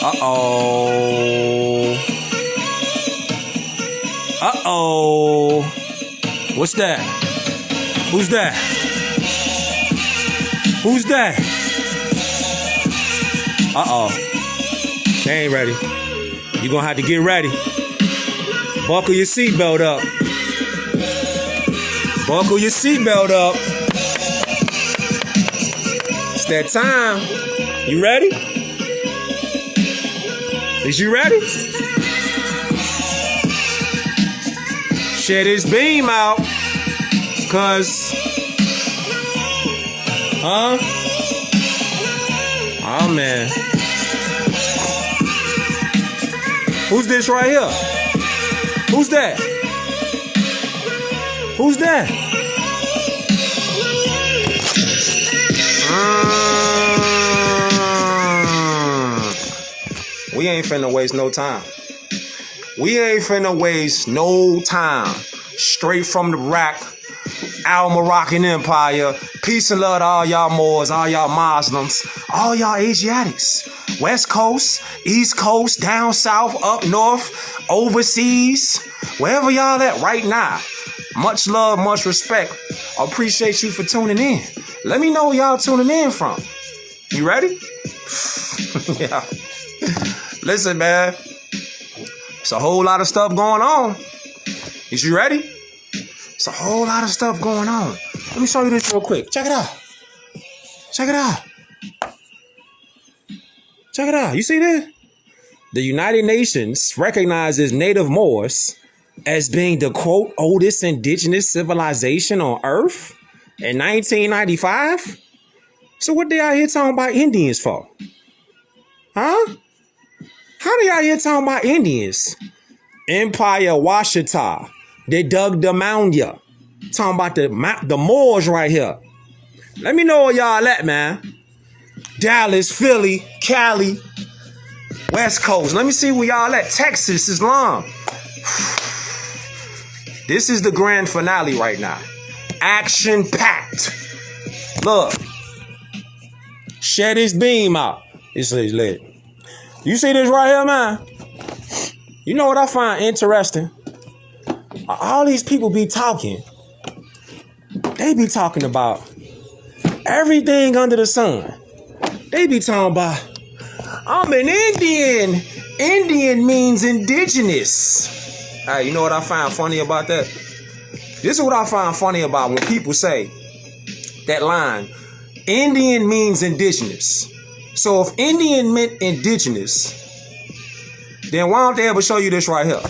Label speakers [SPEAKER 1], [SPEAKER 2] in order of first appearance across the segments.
[SPEAKER 1] Uh-oh. Uh-oh. What's that? Who's that? Who's that? Uh-oh. They ain't ready. You're gonna have to get ready. Buckle your seatbelt up. Buckle your seatbelt up. It's that time. You ready? Is you ready? Share this beam out. Cause oh man. Who's this right here? Who's that? Who's that? We ain't finna waste no time. We ain't finna waste no time. Straight from the rack, our Moroccan Empire. Peace and love to all y'all Moors, all y'all Muslims, all y'all Asiatics. West Coast, East Coast, down south, up north, overseas, wherever y'all at right now. Much love, much respect. I appreciate you for tuning in. Let me know where y'all tuning in from. You ready? Yeah. Listen, man. It's a whole lot of stuff going on. Is you ready? It's a whole lot of stuff going on. Let me show you this real quick. Check it out. Check it out. Check it out. You see this? The United Nations recognizes native Moors as being the, quote, oldest indigenous civilization on Earth in 1995. So what they out here talking about Indians for? Huh? How they out here talking about Indians? Empire Washita. They dug the mound ya. Talking about the Moors right here. Let me know where y'all at, man. Dallas, Philly, Cali, West Coast. Let me see where y'all at. Texas, Islam. This is the grand finale right now. Action packed. Look. Share this beam out. It's lit. You see this right here, man? You know what I find interesting? All these people be talking. They be talking about everything under the sun. They be talking about, I'm an Indian. Indian means indigenous. Hey, you know what I find funny about that? This is what I find funny about when people say that line, Indian means indigenous. So if Indian meant indigenous, then why don't they ever show you this right here?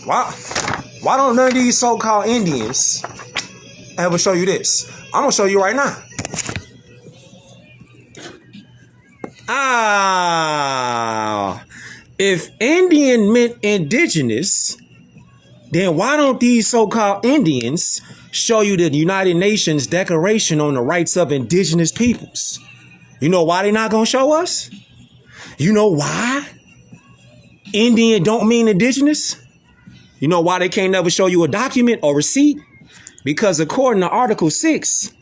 [SPEAKER 1] Why don't none of these so-called Indians ever show you this? I'm gonna show you right now. If Indian meant indigenous, then why don't these so-called Indians show you the United Nations Declaration on the Rights of Indigenous Peoples? You know why they not gonna show us? You know why Indian don't mean indigenous? You know why they can't never show you a document or receipt? Because according to Article 6,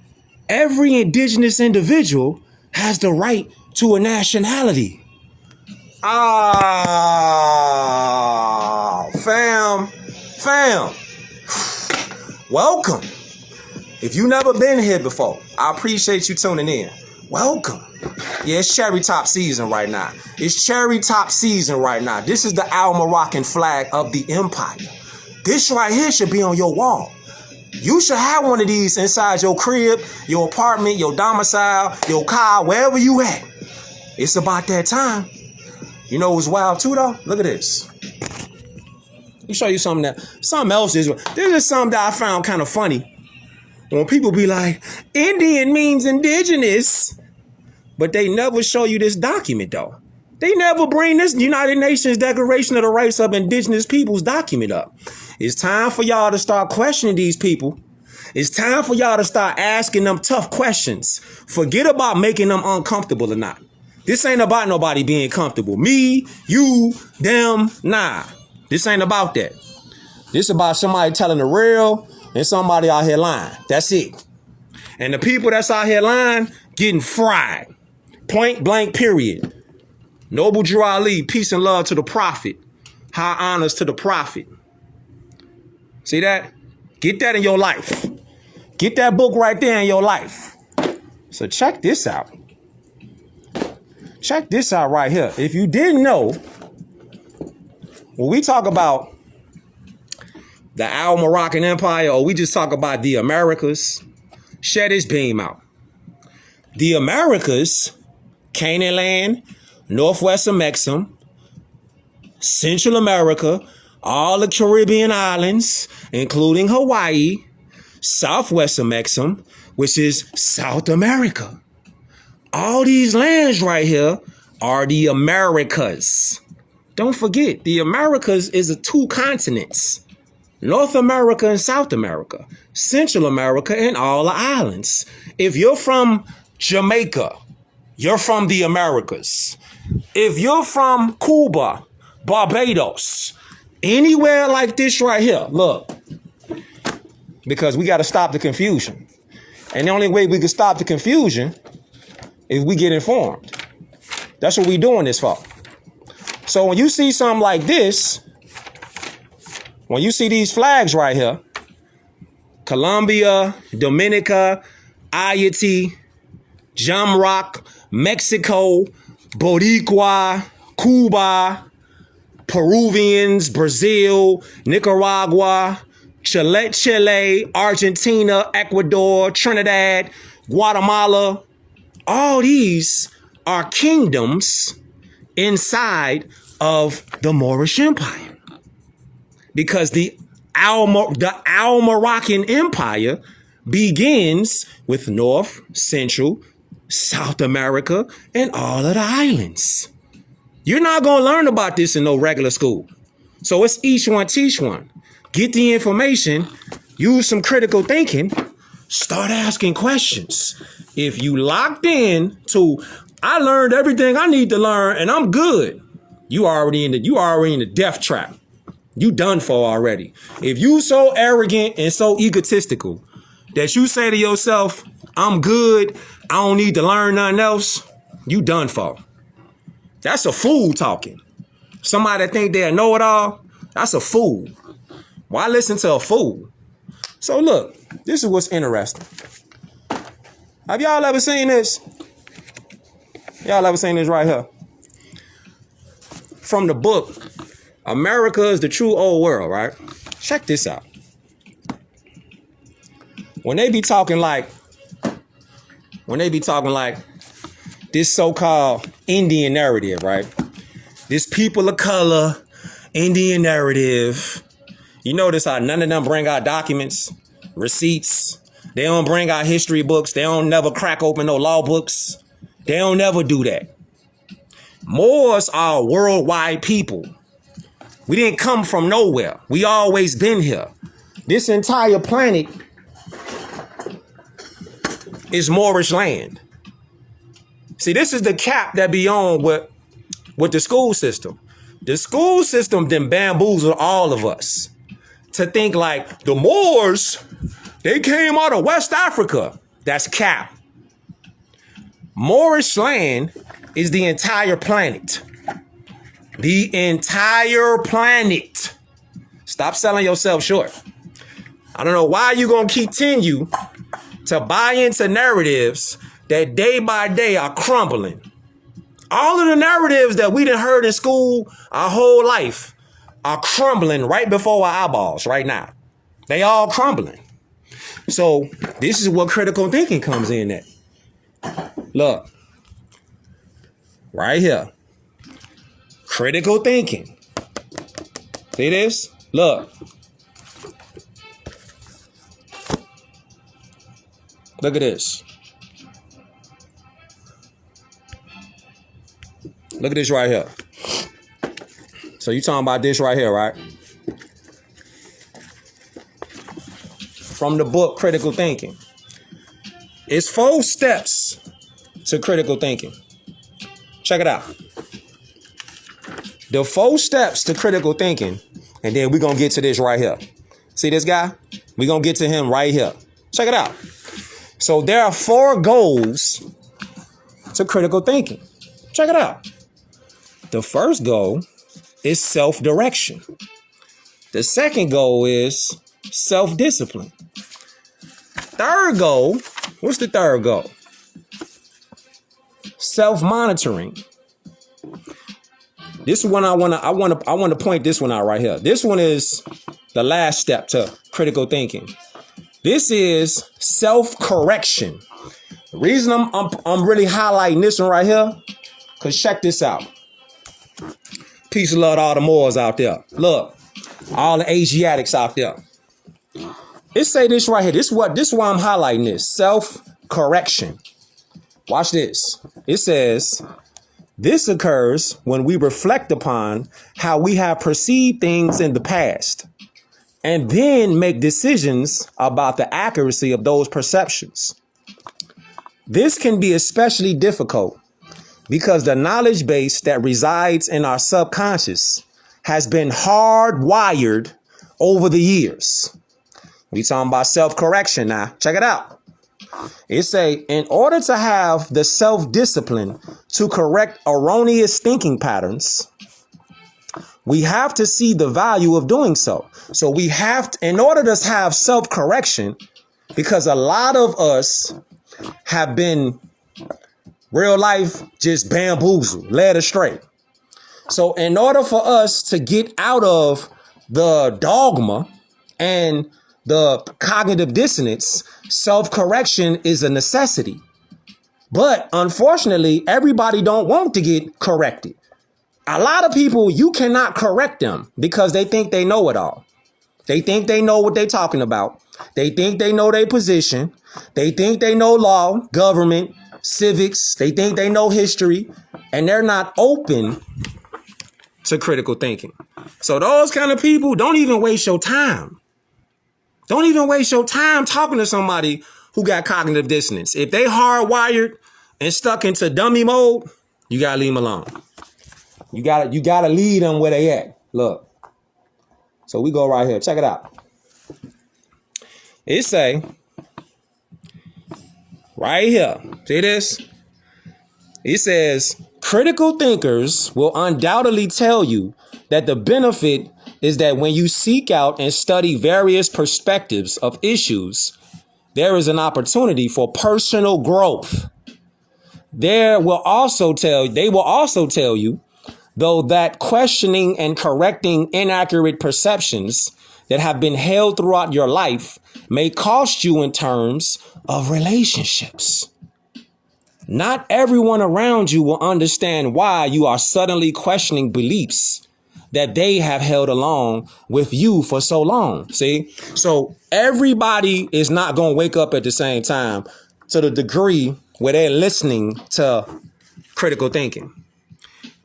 [SPEAKER 1] every indigenous individual has the right to a nationality. Fam. Welcome. If you never been here before, I appreciate you tuning in. Welcome. Yeah, it's cherry top season right now. It's cherry top season right now. This is the Al Moroccan flag of the empire. This right here should be on your wall. You should have one of these inside your crib, your apartment, your domicile, your car, wherever you at. It's about that time. You know what's wild too, though? Look at this. Let me show you something else is. This is something that I found kind of funny. When people be like, Indian means indigenous, but they never show you this document, though. They never bring this United Nations Declaration of the Rights of Indigenous Peoples document up. It's time for y'all to start questioning these people. It's time for y'all to start asking them tough questions. Forget about making them uncomfortable or not. This ain't about nobody being comfortable. Me, you, them, nah. This ain't about that. This about somebody telling the real and somebody out here lying. That's it. And the people that's out here lying, getting fried. Point blank, period. Noble Drew Ali, peace and love to the prophet. High honors to the prophet. See that? Get that in your life. Get that book right there in your life. So check this out. Check this out right here. If you didn't know, when we talk about the Al-Moroccan Empire, or we just talk about the Americas, share this beam out. The Americas, Canaan land, Northwest of Mexico, Central America, all the Caribbean islands, including Hawaii, Southwest of Mexico, which is South America. All these lands right here are the Americas. Don't forget, the Americas is two continents. North America and South America, Central America and all the islands. If you're from Jamaica, you're from the Americas. If you're from Cuba, Barbados, anywhere like this right here, look, because we got to stop the confusion. And the only way we can stop the confusion is we get informed. That's what we're doing this for. So when you see something like this, when you see these flags right here, Colombia, Dominica, Haiti, Jamrock, Mexico, Boricua, Cuba, Peruvians, Brazil, Nicaragua, Chile, Argentina, Ecuador, Trinidad, Guatemala, all these are kingdoms inside of the Moorish Empire. Because the Al-Moroccan Empire begins with North, Central, South America, and all of the islands. You're not going to learn about this in no regular school. So it's each one teach one. Get the information, use some critical thinking, start asking questions. If you locked in to, I learned everything I need to learn and I'm good, you already in the death trap. You done for already. If you so arrogant and so egotistical that you say to yourself, I'm good, I don't need to learn nothing else, you done for. That's a fool talking. Somebody that think they know it all, that's a fool. Why listen to a fool? So look, this is what's interesting. Have y'all ever seen this? Y'all ever seen this right here? From the book, America is the True Old World, right? Check this out. When they be talking like this so-called Indian narrative, right? This people of color, Indian narrative. You notice how none of them bring out documents, receipts. They don't bring out history books. They don't never crack open no law books. They don't never do that. Moors are worldwide people. We didn't come from nowhere. We always been here. This entire planet is Moorish land. See, this is the cap that be on with the school system. The school system then bamboozled all of us to think like the Moors, they came out of West Africa. That's cap. Moorish land is the entire planet. The entire planet. Stop selling yourself short. I don't know why you're going to continue to buy into narratives that day by day are crumbling. All of the narratives that we done heard in school our whole life are crumbling right before our eyeballs right now. They all crumbling. So this is what critical thinking comes in at. Look. Right here. Critical thinking. See this? Look. Look at this. Look at this right here. So you talking about this right here, right? From the book Critical Thinking. It's 4 steps to critical thinking. Check it out. The 4 steps to critical thinking, and then we're going to get to this right here. See this guy? We're going to get to him right here. Check it out. So there are 4 goals to critical thinking. Check it out. The first goal is self-direction. The second goal is self-discipline. Third goal, what's the third goal? Self-monitoring. This one I want to point this one out right here. This one is the last step to critical thinking. This is self-correction. The reason I'm really highlighting this one right here, because check this out. Peace and love to all the Moors out there. Look, all the Asiatics out there. It say this right here. This is why I'm highlighting this. Self-correction. Watch this. It says, this occurs when we reflect upon how we have perceived things in the past and then make decisions about the accuracy of those perceptions. This can be especially difficult because the knowledge base that resides in our subconscious has been hardwired over the years. We talking about self-correction now. Check it out. It say, in order to have the self-discipline to correct erroneous thinking patterns, we have to see the value of doing so. So we have to, in order to have self-correction, because a lot of us have been real life just bamboozled, led astray. So in order for us to get out of the dogma and the cognitive dissonance, self-correction is a necessity. But unfortunately, everybody don't want to get corrected. A lot of people, you cannot correct them because they think they know it all. They think they know what they're talking about. They think they know their position. They think they know law, government, civics. They think they know history, and they're not open to critical thinking. So those kind of people, don't even waste your time. Don't even waste your time talking to somebody who got cognitive dissonance. If they hardwired and stuck into dummy mode, you gotta leave them alone. You gotta lead them where they at. Look. So we go right here. Check it out. It say right here. See this? It says critical thinkers will undoubtedly tell you that the benefit is that when you seek out and study various perspectives of issues, there is an opportunity for personal growth. They will also tell you, though, that questioning and correcting inaccurate perceptions that have been held throughout your life may cost you in terms of relationships. Not everyone around you will understand why you are suddenly questioning beliefs that they have held along with you for so long. See, so everybody is not going to wake up at the same time to the degree where they're listening to critical thinking.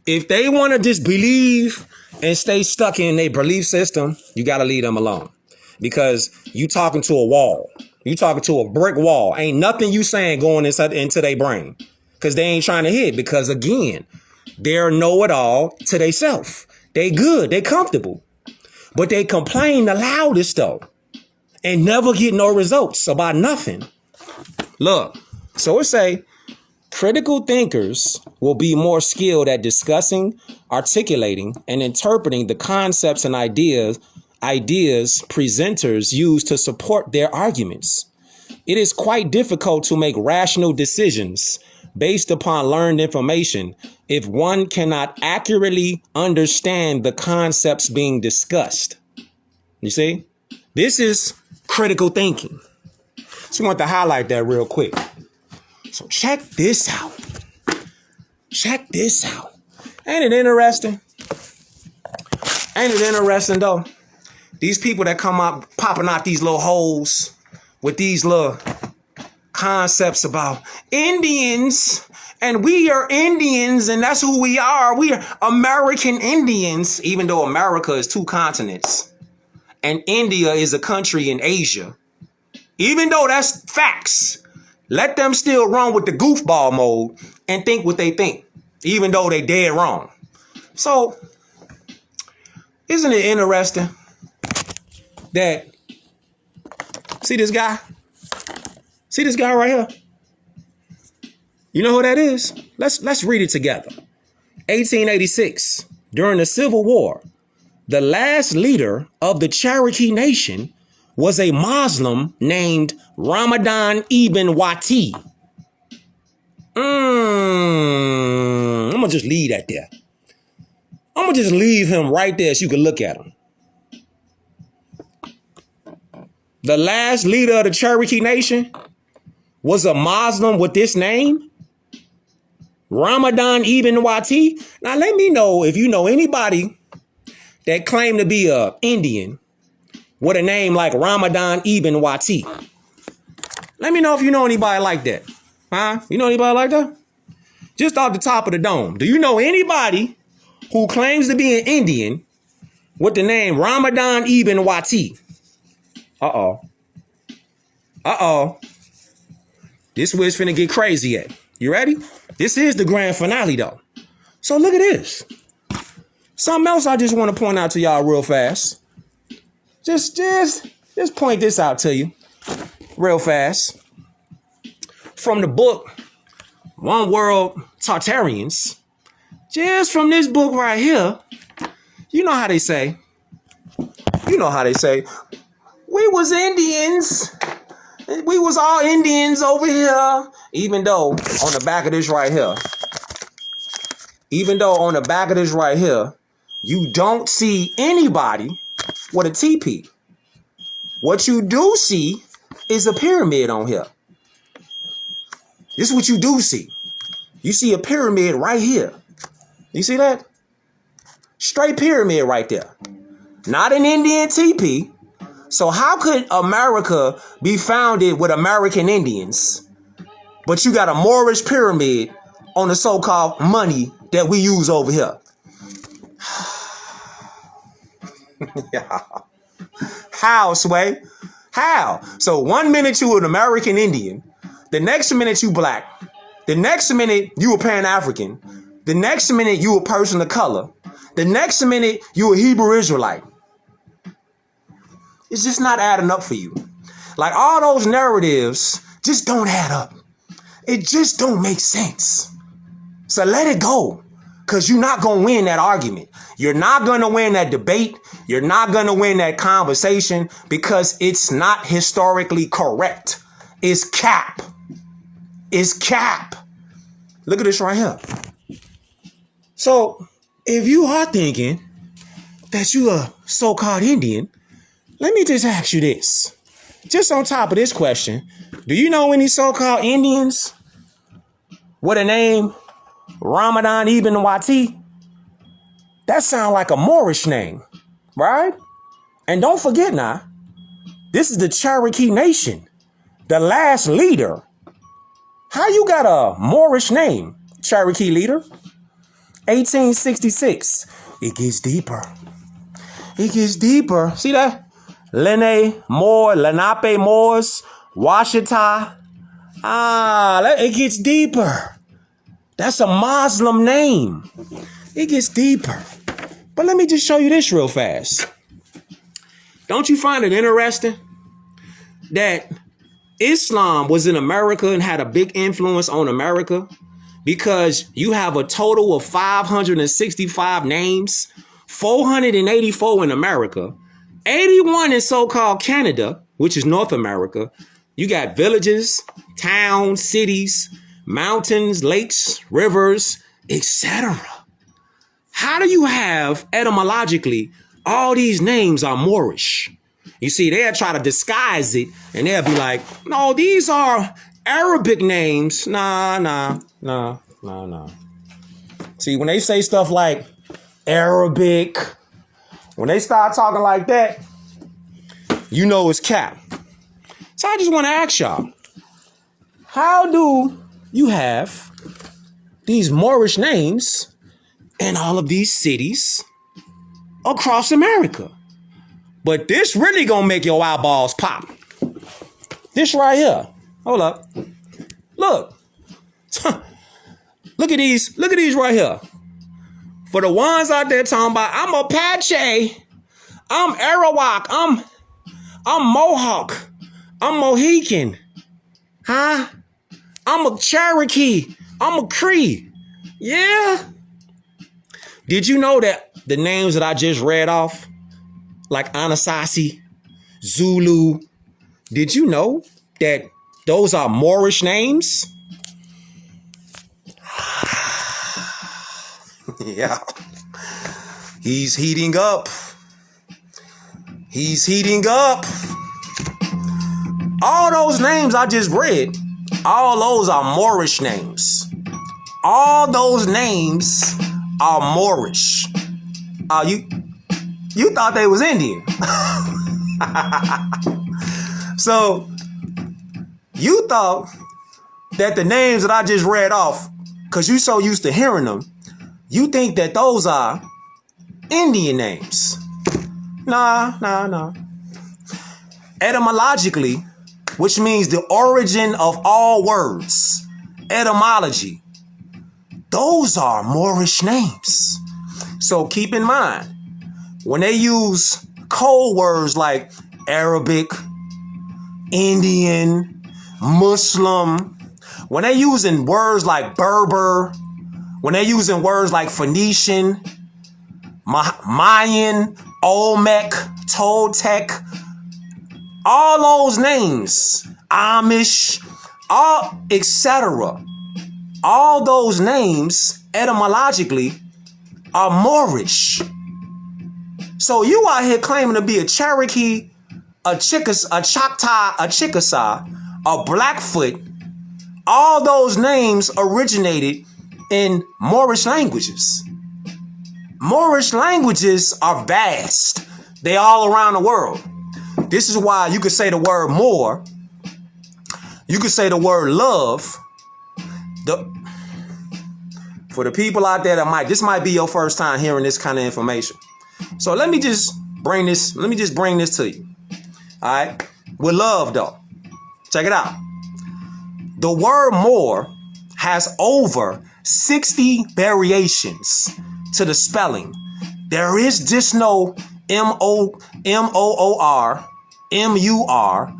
[SPEAKER 1] If they want to just believe and stay stuck in their belief system, you got to leave them alone, because you talking to a wall. You talking to a brick wall. Ain't nothing you saying going into their brain, because they ain't trying to hit, because again, they're know-it-all to themselves. They good. They comfortable. But they complain the loudest, though, and never get no results about nothing. Look, so it say critical thinkers will be more skilled at discussing, articulating, and interpreting the concepts and ideas presenters use to support their arguments. It is quite difficult to make rational decisions based upon learned information if one cannot accurately understand the concepts being discussed. You see, this is critical thinking. So I want to highlight that real quick. So check this out. Check this out. Ain't it interesting? Ain't it interesting though? These people that come up popping out these little holes with these little concepts about Indians, and we are Indians, and that's who we are. We are American Indians, even though America is 2 continents and India is a country in Asia. Even though that's facts, let them still run with the goofball mode and think what they think, even though they dead wrong. So, isn't it interesting that, see this guy? See this guy right here? You know who that is? Let's read it together. 1886, during the Civil War, the last leader of the Cherokee Nation was a Muslim named Ramadan ibn Wati. I'm going to just leave that there. I'm going to just leave him right there so you can look at him. The last leader of the Cherokee Nation was a Muslim with this name, Ramadan ibn Wati. Now, let me know if you know anybody that claim to be a Indian with a name like Ramadan ibn Wati. Let me know if you know anybody like that. Huh? You know anybody like that? Just off the top of the dome. Do you know anybody who claims to be an Indian with the name Ramadan ibn Wati? Uh-oh. This is where it's finna get crazy at. You ready? This is the grand finale, though. So look at this. Something else I just want to point out to y'all real fast. Just point this out to you real fast. From the book, One World Tartarians. Just from this book right here. You know how they say. We was Indians. We was all Indians over here. Even though on the back of this right here, you don't see anybody with a teepee. What you do see is a pyramid on here. This is what you do see. You see a pyramid right here. You see that? Straight pyramid right there. Not an Indian teepee. So how could America be founded with American Indians, but you got a Moorish pyramid on the so-called money that we use over here? Yeah. How, Sway? How? So 1 minute you an American Indian, the next minute you black, the next minute you a Pan-African, the next minute you a person of color, the next minute you a Hebrew Israelite. It's just not adding up for you. Like all those narratives just don't add up. It just don't make sense. So let it go. Because you're not going to win that argument. You're not going to win that debate. You're not going to win that conversation because it's not historically correct. It's cap. It's cap. Look at this right here. So if you are thinking that you a so-called Indian, let me just ask you this. Just on top of this question, do you know any so-called Indians with a name Ramadan ibn Wati? That sounds like a Moorish name, right? And don't forget now, this is the Cherokee Nation, the last leader. How you got a Moorish name, Cherokee leader? 1866. It gets deeper. It gets deeper. See that? Lenape Moors, Washita. It gets deeper. That's a Muslim name. It gets deeper. But let me just show you this real fast. Don't you find it interesting that Islam was in America and had a big influence on America? Because you have a total of 565 names, 484 in America, 81 in so-called Canada, which is North America. You got villages, towns, cities, mountains, lakes, rivers, etc. How do you have etymologically all these names are Moorish? You see, they'll try to disguise it and they'll be like, no, these are Arabic names. Nah. See, when they say stuff like Arabic, when they start talking like that, you know it's cap. So I just want to ask y'all, how do you have these Moorish names in all of these cities across America? But this really gonna make your eyeballs pop. This right here. Hold up. Look. Look at these right here. For the ones out there talking about, I'm Apache, I'm Arawak, I'm Mohawk, I'm Mohican, huh? I'm a Cherokee, I'm a Cree. Yeah, Did you know that the names that I just read off, like Anasazi, Zulu, did you know that those are Moorish names? Yeah. He's heating up. He's heating up. All those names I just read, all those are Moorish names. All those names are Moorish. You thought they was Indian. So you thought that the names that I just read off, because you so used to hearing them, you think that those are Indian names. Nah. Etymologically, which means the origin of all words, etymology, those are Moorish names. So keep in mind, when they use code words like Arabic, Indian, Muslim, when they using words like Berber, when they using words like Phoenician, Mayan, Olmec, Toltec, all those names, Amish, all etc. All those names etymologically are Moorish. So you out here claiming to be a Cherokee, a Choctaw, a Chickasaw, a Blackfoot. All those names originated in Moorish languages. Moorish languages are vast. They all around the world. This is why you could say the word more. You could say the word love. For the people out there that this might be your first time hearing this kind of information. So let me just bring this to you. All right. With love though. Check it out. The word more has over 60 variations to the spelling. There is just no M-O-O-R, M-U-R,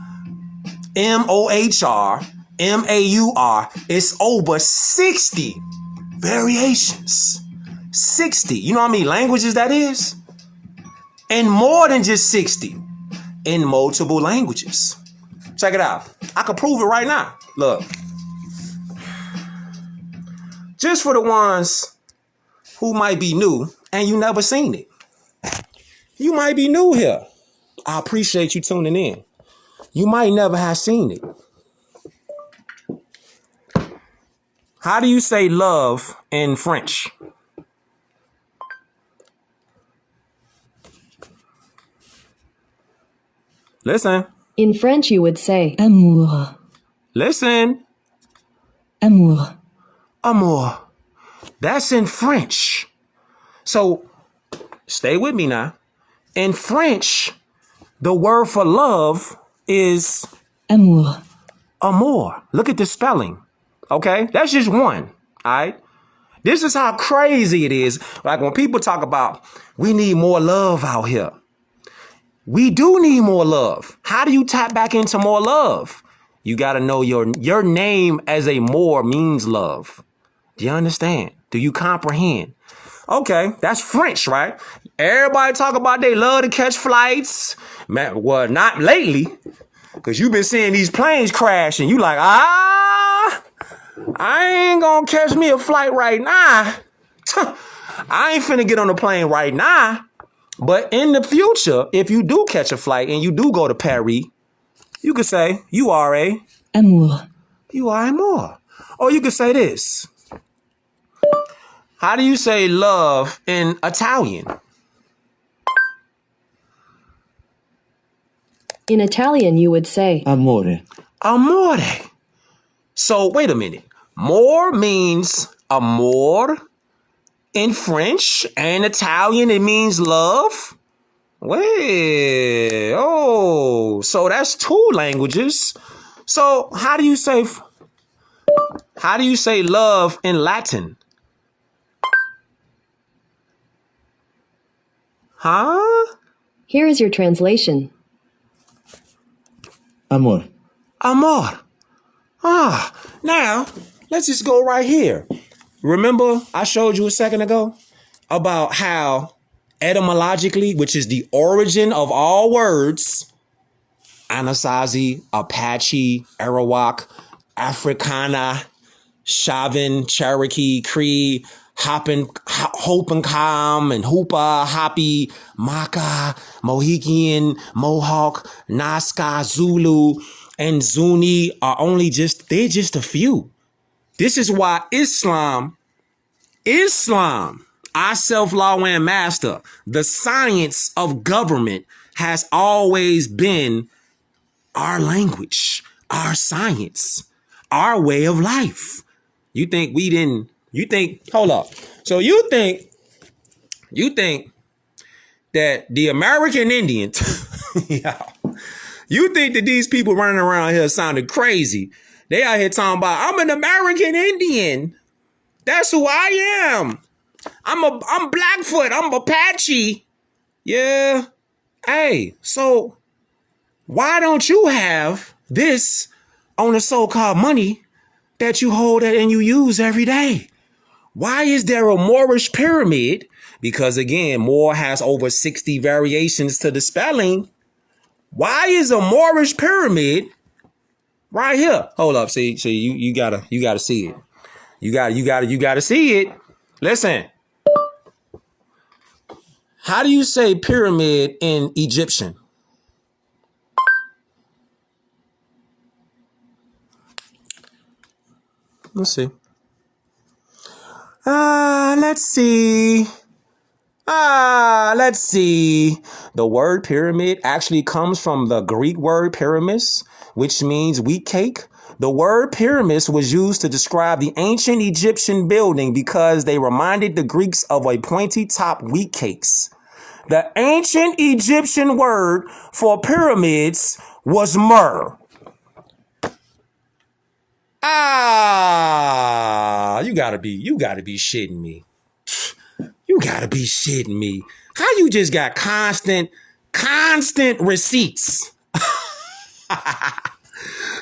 [SPEAKER 1] M-O-H-R, M-A-U-R. It's over 60 variations. 60. You know how many languages that is? And more than just 60. In multiple languages. Check it out. I can prove it right now. Look. Just for the ones who might be new and you never seen it. You might be new here. I appreciate you tuning in. You might never have seen it. How do you say love in French? Listen.
[SPEAKER 2] In French, you would say amour.
[SPEAKER 1] Listen.
[SPEAKER 2] Amour.
[SPEAKER 1] Amour. That's in French. So stay with me now. In French, the word for love is
[SPEAKER 2] amour.
[SPEAKER 1] Amour. Look at the spelling. Okay? That's just one. All right? This is how crazy it is. Like when people talk about we need more love out here. We do need more love. How do you tap back into more love? You got to know your name as a Moor means love. Do you understand? Do you comprehend? Okay, that's French, right? Everybody talk about they love to catch flights. Man, well, not lately, because you've been seeing these planes crash and you like, I ain't gonna catch me a flight right now. I ain't finna get on the plane right now. But in the future, if you do catch a flight and you do go to Paris, you could say you are a
[SPEAKER 2] amour.
[SPEAKER 1] You are a Moor. Or you could say this. How do you say love in Italian?
[SPEAKER 2] In Italian, you would say
[SPEAKER 3] amore.
[SPEAKER 1] Amore. So wait a minute. More means amor in French, and Italian it means love. Wait. Oh, so that's two languages. So how do you say love in Latin? Huh?
[SPEAKER 2] Here is your translation.
[SPEAKER 3] Amor.
[SPEAKER 1] Amor. Now, let's just go right here. Remember I showed you a second ago? about how etymologically, which is the origin of all words, Anasazi, Apache, Arawak, Africana, Chauvin, Cherokee, Cree, Hopincom, and Hoopa, Hopi, Maka, Mohican, Mohawk, Nazca, Zulu, and Zuni are they're just a few. This is why Islam, our self-law and master, the science of government has always been our language, our science, our way of life. Hold up. So you think that the American Indians, yeah, you think that these people running around here sounded crazy. They out here talking about, I'm an American Indian. That's who I am. I'm Blackfoot. I'm Apache. Yeah. Hey, so why don't you have this on the so-called money that you hold and you use every day? Why is there a Moorish pyramid? Because again, Moor has over 60 variations to the spelling. Why is a Moorish pyramid right here? Hold up, see, you gotta see it. You gotta see it. Listen. How do you say pyramid in Egyptian? Let's see. Let's see. The word pyramid actually comes from the Greek word pyramis, which means wheat cake. The word pyramis was used to describe the ancient Egyptian building because they reminded the Greeks of a pointy-top wheat cakes. The ancient Egyptian word for pyramids was myrrh. You gotta be shitting me. You gotta be shitting me. How you just got constant receipts?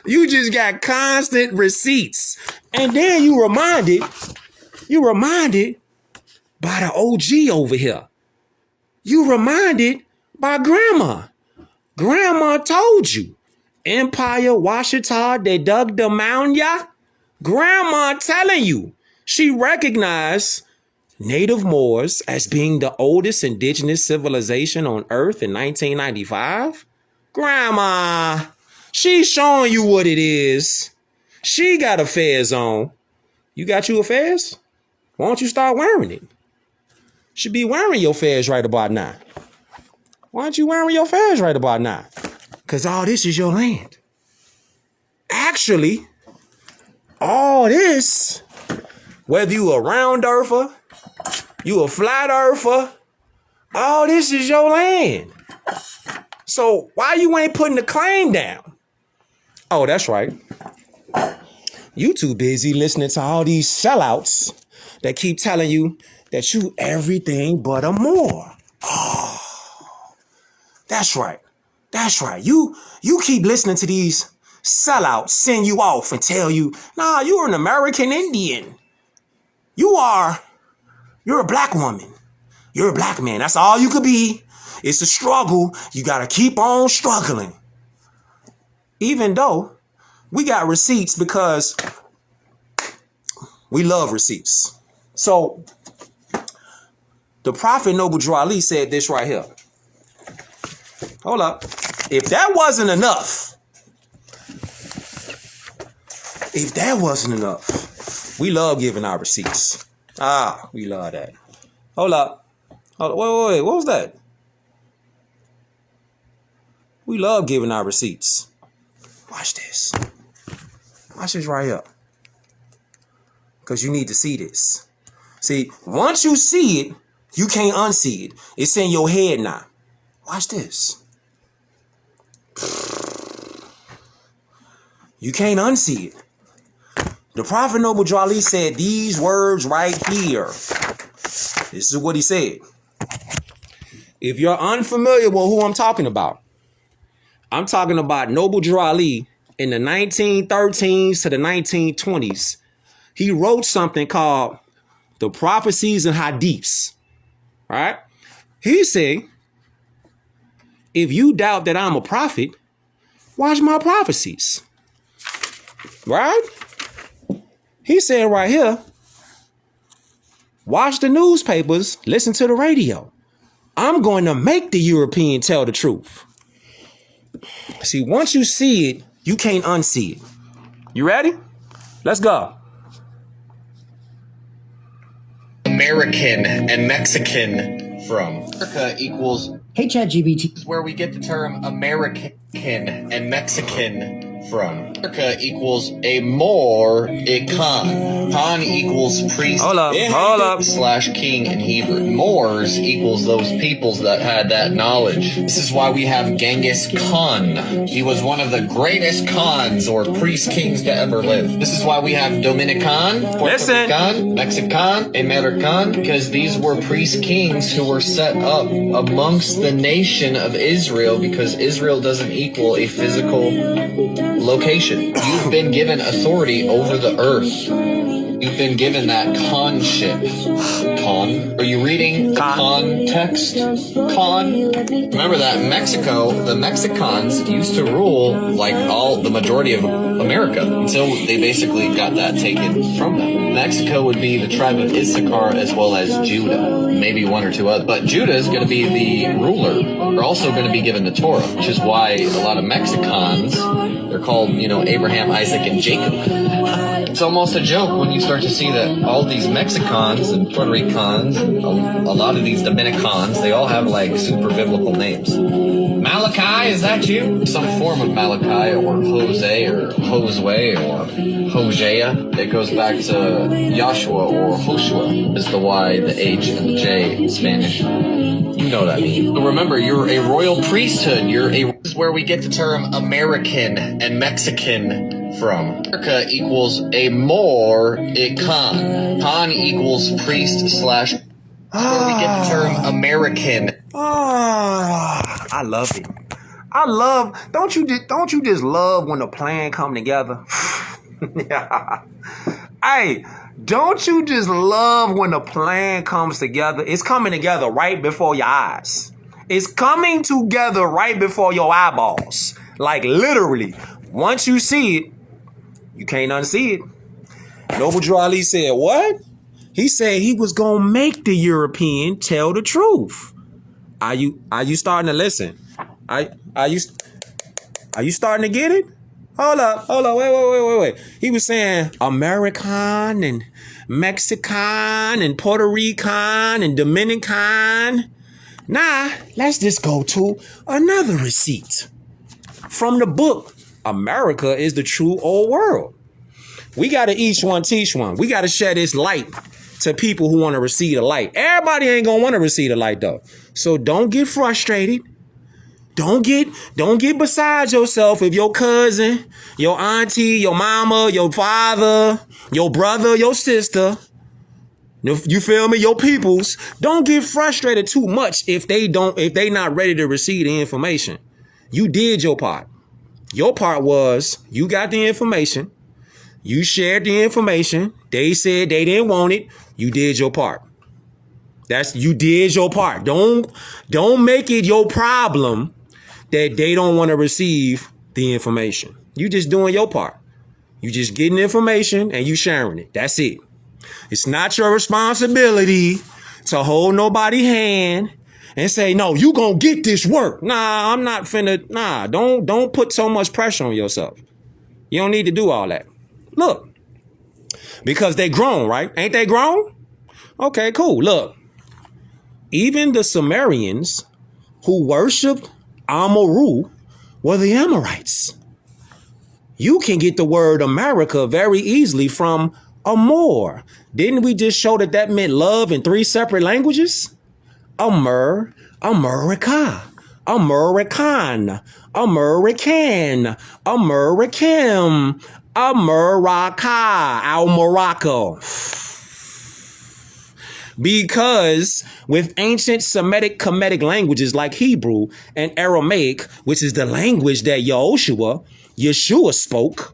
[SPEAKER 1] You just got constant receipts. And then you reminded by the OG over here. You reminded by grandma. Grandma told you. Empire, Washita, they dug the mound, ya. Grandma telling you. She recognized Native Moors as being the oldest indigenous civilization on Earth in 1995. Grandma, she's showing you what it is. She got a fez on. You got you a fez? Why don't you start wearing it? Should be wearing your fez right about now. Why aren't you wearing your fez right about now? Because all this is your land. Actually, all this, whether you a round earther, you a flat earther, all this is your land. So why you ain't putting the claim down? Oh, that's right. You too busy listening to all these sellouts that keep telling you that you everything but a Moor. Oh, that's right. That's right. You keep listening to these sellouts send you off and tell you, nah, you're an American Indian. You're a black woman. You're a black man. That's all you could be. It's a struggle. You got to keep on struggling. Even though we got receipts because we love receipts. So the Prophet Noble Drew Ali said this right here. Hold up. If that wasn't enough, we love giving our receipts. We love that. Hold up. Wait. What was that? We love giving our receipts. Watch this. Watch this right here. Because you need to see this. See, once you see it, you can't unsee it. It's in your head now. Watch this. You can't unsee it. The Prophet Noble Drew Ali said these words right here. This is what he said. If you're unfamiliar with who I'm talking about Noble Drew Ali in the 1913s to the 1920s. He wrote something called The Prophecies and Hadiths. right? He said, if you doubt that I'm a prophet, watch my prophecies. Right? He said right here, watch the newspapers, listen to the radio. I'm going to make the European tell the truth. See, once you see it, you can't unsee it. You ready? Let's go.
[SPEAKER 3] American and Mexican from. America equals.
[SPEAKER 4] Hey, ChatGPT.
[SPEAKER 3] Is where we get the term American and Mexican from. America equals a Moor, a Khan. Khan equals priest.
[SPEAKER 1] Hold up.
[SPEAKER 3] Slash king in Hebrew. Moors equals those peoples that had that knowledge. This is why we have Genghis Khan. He was one of the greatest Khans or priest kings to ever live. This is why we have Dominican, Puerto Rican, Mexican, American, because these were priest kings who were set up amongst the nation of Israel, because Israel doesn't equal a physical location. You've been given authority over the earth. You've been given that Khanship. Khan. Are you reading the context? Khan. Remember that the Mexicans used to rule like the majority of America until they basically got that taken from them. Mexico would be the tribe of Issachar as well as Judah. Maybe one or two others. But Judah is going to be the ruler. They're also going to be given the Torah, which is why a lot of Mexicans, they're called, Abraham, Isaac, and Jacob. It's almost a joke when you start to see that all these Mexicans and Puerto Ricans, and a lot of these Dominicans, they all have like super biblical names. Malachi, is that you? Some form of Malachi or Jose or Josue or Hosea. It goes back to Joshua or Joshua is the Y, the H, and the J in Spanish. You know that means. But remember, you're a royal priesthood. This is where we get the term American and Mexican from. America equals a Moor, a Khan. Khan equals priest slash. Where we get the term American.
[SPEAKER 1] I love it. Don't you just love when the plan come together? Hey, don't you just love when the plan comes together? It's coming together right before your eyes. It's coming together right before your eyeballs. Like literally, once you see it, you can't unsee it. Noble Drew Ali said, what? He said he was going to make the European tell the truth. Are you starting to listen? Are you starting to get it? Hold up, wait. He was saying American and Mexican and Puerto Rican and Dominican. Nah, let's just go to another receipt. From the book, America is the True Old World. We got to each one teach one. We got to share this light to people who want to receive the light. Everybody ain't going to want to receive the light though. So don't get frustrated. Don't get beside yourself if your cousin, your auntie, your mama, your father, your brother, your sister, you feel me, your peoples, don't get frustrated too much if they not ready to receive the information. You did your part. Your part was you got the information. You shared the information. They said they didn't want it. You did your part. You did your part. Don't make it your problem that they don't want to receive the information. You just doing your part. You just getting information and you sharing it. That's it. It's not your responsibility to hold nobody's hand and say, no, you gonna get this work. Nah, I'm not finna. Nah, don't put so much pressure on yourself. You don't need to do all that. Look, because they grown, right? Ain't they grown? Okay, cool. Look, even the Sumerians who worshiped Amaru were the Amorites. You can get the word America very easily from Amor. Didn't we just show that meant love in 3 separate languages? America, American, American, American, America, Al Morocco. Because with ancient Semitic Kemetic languages like Hebrew and Aramaic, which is the language that Yeshua spoke,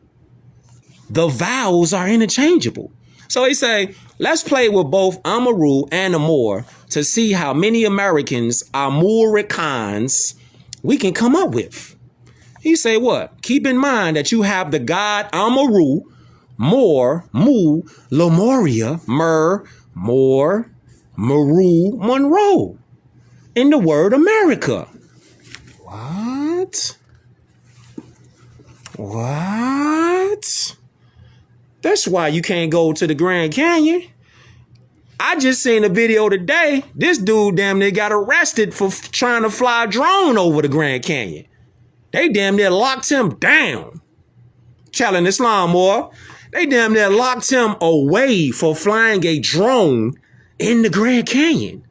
[SPEAKER 1] the vowels are interchangeable. So he say, let's play with both Amaru and Amor to see how many Americans are Mooricans we can come up with. He say what? Keep in mind that you have the god Amaru, Mor, Mu, Lemuria, Mer, Mor, Maru, Monroe in the word America. What? What? That's why you can't go to the Grand Canyon. I just seen a video today. This dude damn near got arrested for trying to fly a drone over the Grand Canyon. They damn near locked him down. Challenge Islam, boy. They damn near locked him away for flying a drone in the Grand Canyon.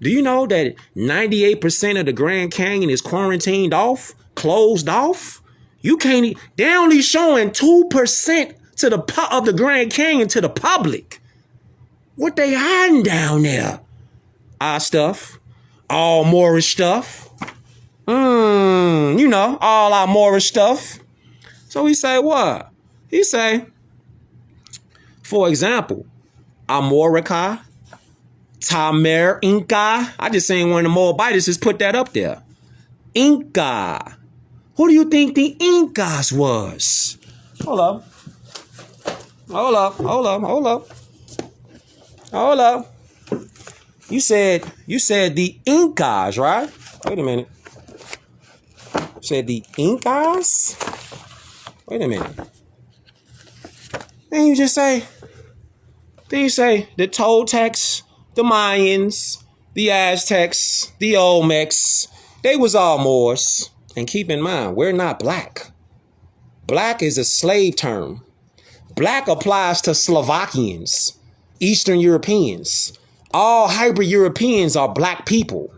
[SPEAKER 1] Do you know that 98% of the Grand Canyon is quarantined off, closed off? You can't. They only showing 2% to of the Grand Canyon to the public. What they hiding down there? Our stuff, all Moorish stuff. You know, all our Moorish stuff. So he say what? He say, for example, Amorica, Tamer, Inca. I just seen one of the Moabites just put that up there. Inca. Who do you think the Incas was? Hold up. You said the Incas, right? Wait a minute. You said the Incas? Wait a minute. Then you say the Toltecs, the Mayans, the Aztecs, the Olmecs, they was all Moors. And keep in mind, we're not black. Black is a slave term. Black applies to Slovakians, Eastern Europeans. All hybrid Europeans are black people.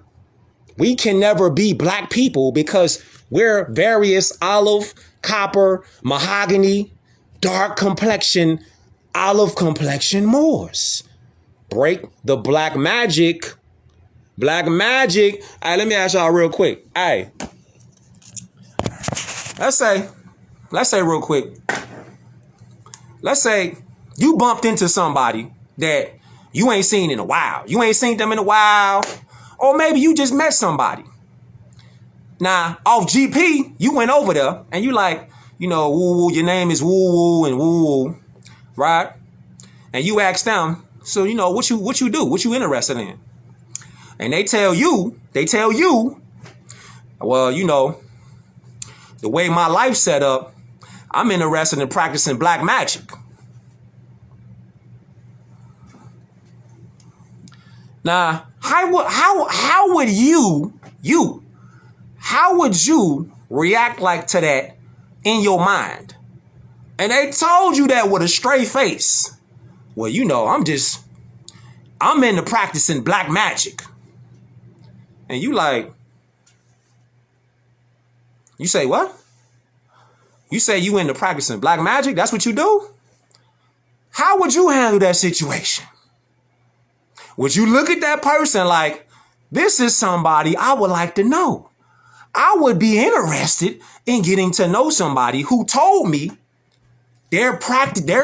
[SPEAKER 1] We can never be black people because we're various olive, copper, mahogany, dark complexion, olive complexion Moors. Break the black magic. Black magic. All right, let me ask y'all real quick. All right. Let's say real quick. Let's say you bumped into somebody that you ain't seen in a while. You ain't seen them in a while. Or maybe you just met somebody. Now, off GP, you went over there and you like, you know, woo, your name is woo and woo, right? And you ask them, so, you know, what you do? What you interested in? And they tell you, well, you know, the way my life's set up, I'm interested in practicing black magic. Now, how would you react like to that in your mind? And they told you that with a straight face. Well, you know, I'm into practicing black magic. And you like, you say what? You say you into practicing black magic? That's what you do? How would you handle that situation? Would you look at that person like, this is somebody I would like to know? I would be interested in getting to know somebody who told me they're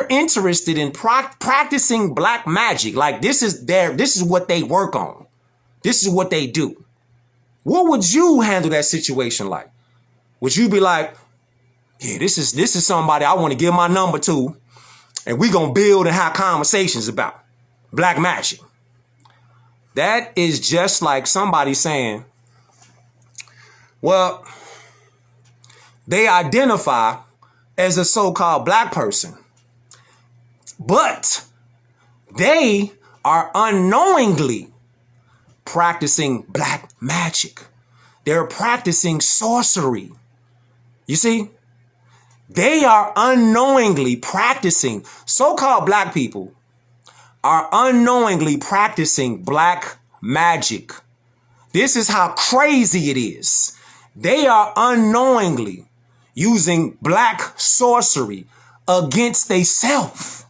[SPEAKER 1] interested in practicing black magic. Like this is what they work on. This is what they do. What would you handle that situation like? Would you be like, yeah, this is somebody I want to give my number to, and we gonna build and have conversations about black magic? That is just like somebody saying, well, they identify as a so-called black person, but they are unknowingly practicing black magic. They're practicing sorcery. You see, they are unknowingly practicing, so-called black people are unknowingly practicing black magic. This is how crazy it is. They are unknowingly using black sorcery against themselves.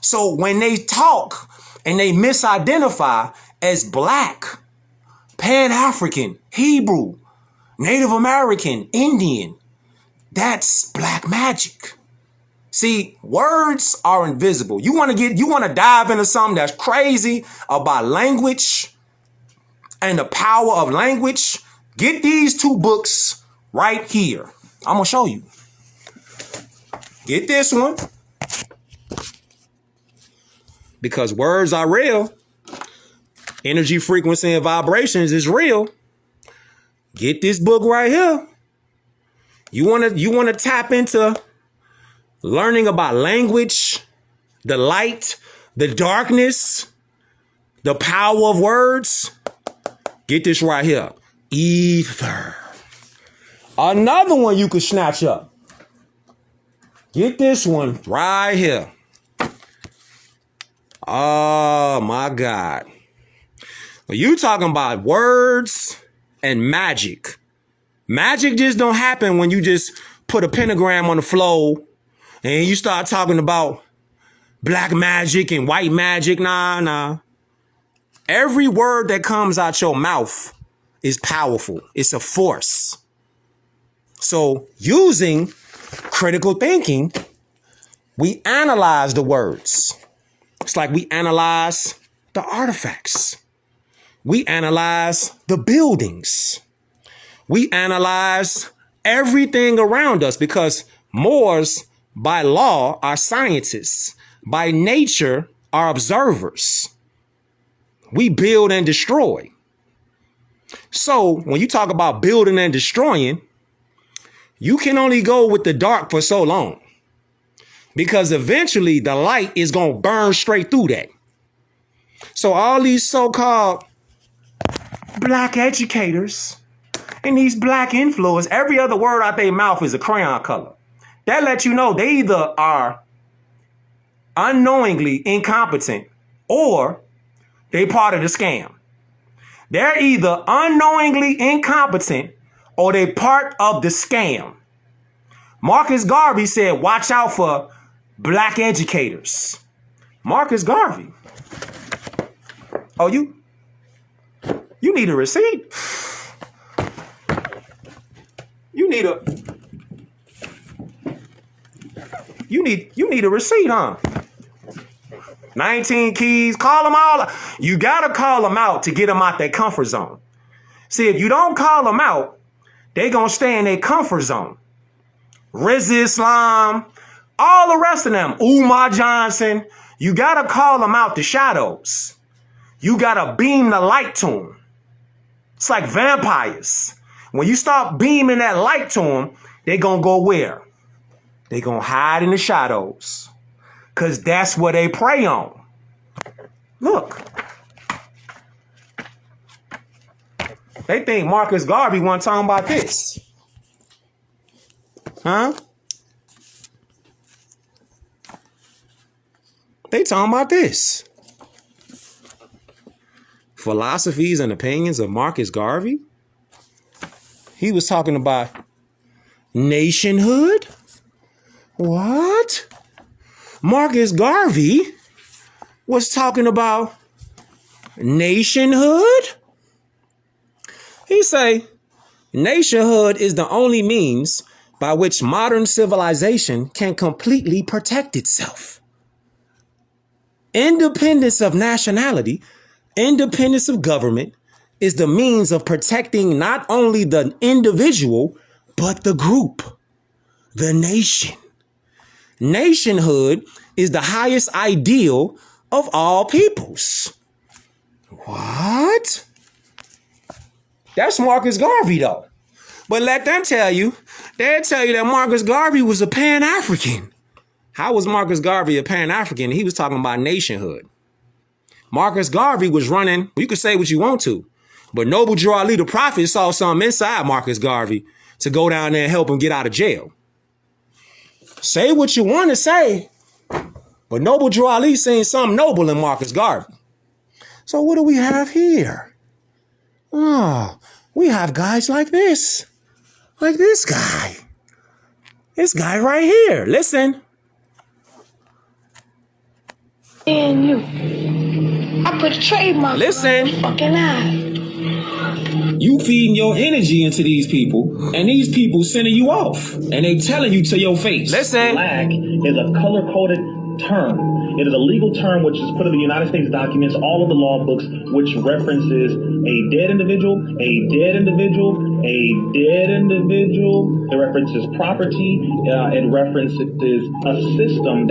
[SPEAKER 1] So when they talk and they misidentify as black, Pan-African, Hebrew, Native American, Indian, that's black magic. See, words are invisible. You want to dive into something that's crazy about language and the power of language? Get these two books right here. I'm going to show you. Get this one. Because words are real. Energy, frequency, and vibrations is real. Get this book right here. You want to tap into learning about language, the light, the darkness, the power of words. Get this right here. Ether. Another one you could snatch up. Get this one right here. Oh my God. Well, you talking about words and magic. Magic just don't happen when you just put a pentagram on the floor and you start talking about black magic and white magic. Nah. Every word that comes out your mouth is powerful. It's a force. So using critical thinking, we analyze the words. It's like we analyze the artifacts. We analyze the buildings. We analyze everything around us because Moors, by law, are scientists. By nature, are observers. We build and destroy. So when you talk about building and destroying, you can only go with the dark for so long because eventually the light is going to burn straight through that. So all these so-called black educators and these black influencers, every other word out their mouth is a crayon color. That lets you know they either are unknowingly incompetent or they part of the scam. They're either unknowingly incompetent or they part of the scam. Marcus Garvey said, watch out for black educators. Marcus Garvey. Oh, you need a receipt? You need a receipt, huh? 19 keys, call them all. You got to call them out to get them out their comfort zone. See, if you don't call them out, they going to stay in their comfort zone. Riz Islam, all the rest of them, Umar Johnson, you got to call them out the shadows. You got to beam the light to them. It's like vampires. When you start beaming that light to them, they going to go where? They going to hide in the shadows. Because that's where they prey on. Look. They think Marcus Garvey wasn't talking about this. Huh? They talking about this. Philosophies and opinions of Marcus Garvey. He was talking about nationhood. What? Marcus Garvey was talking about nationhood. He say, nationhood is the only means by which modern civilization can completely protect itself. Independence of nationality, independence of government is the means of protecting not only the individual, but the group, the nation. Nationhood is the highest ideal of all peoples. What? That's Marcus Garvey, though. But let them tell you, they'll tell you that Marcus Garvey was a Pan-African. How was Marcus Garvey a Pan-African? He was talking about nationhood. Marcus Garvey was running, you can say what you want to, but Noble Drew Ali, the prophet, saw something inside Marcus Garvey to go down there and help him get out of jail. Say what you want to say, but Noble Drew Ali seen something noble in Marcus Garvey. So what do we have here? Oh, we have guys like this. Like this guy. This guy right here. Listen.
[SPEAKER 4] And you. I put a trademark
[SPEAKER 1] Listen.
[SPEAKER 4] on my fucking eye.
[SPEAKER 1] You feeding your energy into these people, and these people sending you off, and they telling you to your face. Listen.
[SPEAKER 4] Black is a color-coded term. It is a legal term which is put in the United States documents, all of the law books, which references a dead individual, a dead individual, a dead individual. It references property. It references a system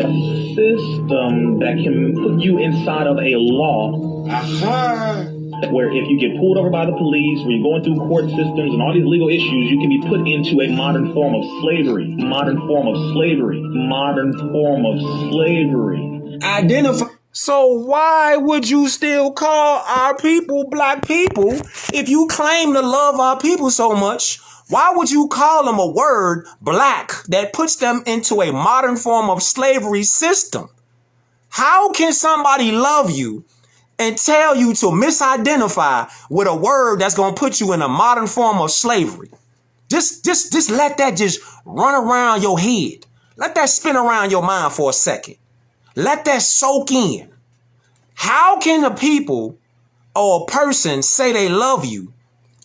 [SPEAKER 4] that can put you inside of a law. Where if you get pulled over by the police, where you're going through court systems and all these legal issues, you can be put into a modern form of slavery. Modern form of slavery. Modern form of slavery.
[SPEAKER 1] Identify. So why would you still call our people black people if you claim to love our people so much? Why would you call them a word black that puts them into a modern form of slavery system? How can somebody love you and tell you to misidentify with a word that's going to put you in a modern form of slavery? Just let that just run around your head. Let that spin around your mind for a second. Let that soak in. How can a people or a person say they love you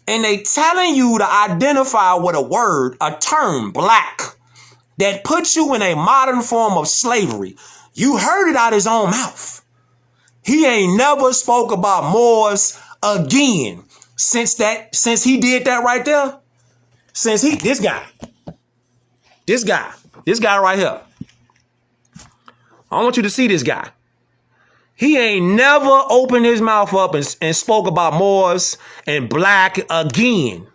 [SPEAKER 1] and they telling you to identify with a word, a term, black, that puts you in a modern form of slavery? You heard it out his own mouth. He ain't never spoke about Moors again since he did that right there. This guy right here. I want you to see this guy. He ain't never opened his mouth up and spoke about Moors and black again.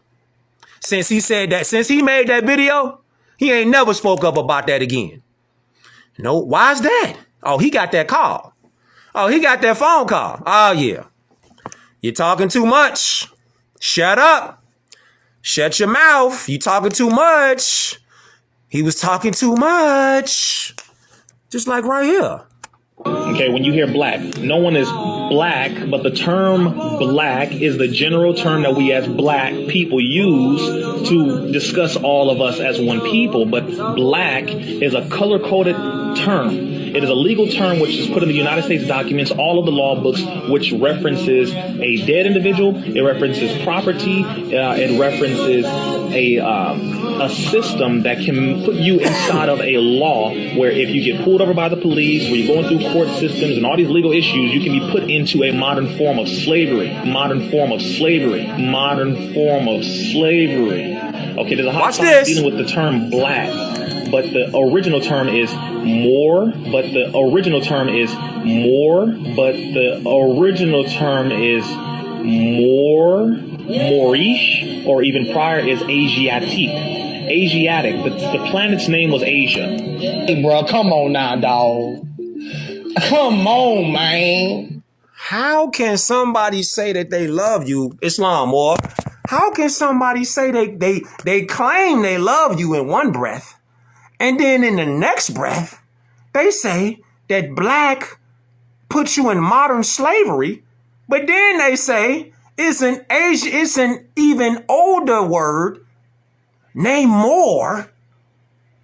[SPEAKER 1] Since he said that, since he made that video, he ain't never spoke up about that again. No, why's that? Oh, he got that call. Oh, he got that phone call. Oh, yeah. You're talking too much. Shut up. Shut your mouth. You talking too much. He was talking too much. Just like right here.
[SPEAKER 4] Okay, when you hear black, no one is black, but the term black is the general term that we as black people use to discuss all of us as one people. But black is a color-coded term. It is a legal term which is put in the United States documents, all of the law books, which references a dead individual. It references property. It references a system that can put you inside of a law where if you get pulled over by the police, where you're going through court systems and all these legal issues, you can be put into a modern form of slavery. Modern form of slavery. Modern form of slavery. Okay, there's a hot topic dealing with the term black, but the original term is Moor, but the original term is Moor, but the original term is Moorish, or even prior is Asiatic. Asiatic. The planet's name was Asia.
[SPEAKER 5] Hey, bro, come on now, dog. Come on, man.
[SPEAKER 1] How can somebody say that they love you, Islam, or how can somebody say they claim they love you in one breath, and then in the next breath, they say that black puts you in modern slavery, but then they say it's an even older word named Moor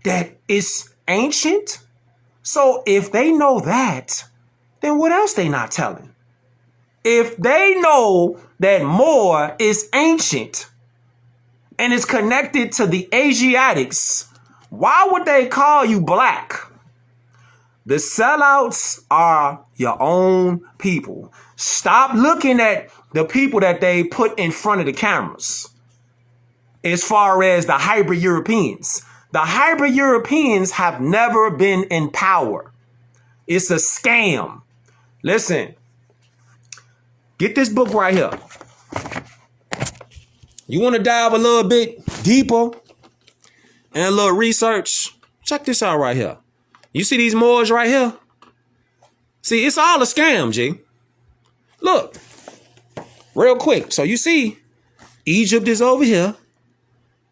[SPEAKER 1] that is ancient? So if they know that, then what else they not telling? If they know that Moor is ancient and is connected to the Asiatics, why would they call you black? The sellouts are your own people. Stop looking at the people that they put in front of the cameras. As far as the hybrid Europeans, the hybrid Europeans have never been in power. It's a scam. Listen, get this book right here. You want to dive a little bit deeper and a little research? Check this out right here. You see these Moors right here? See, it's all a scam, G. Look, real quick. So you see, Egypt is over here.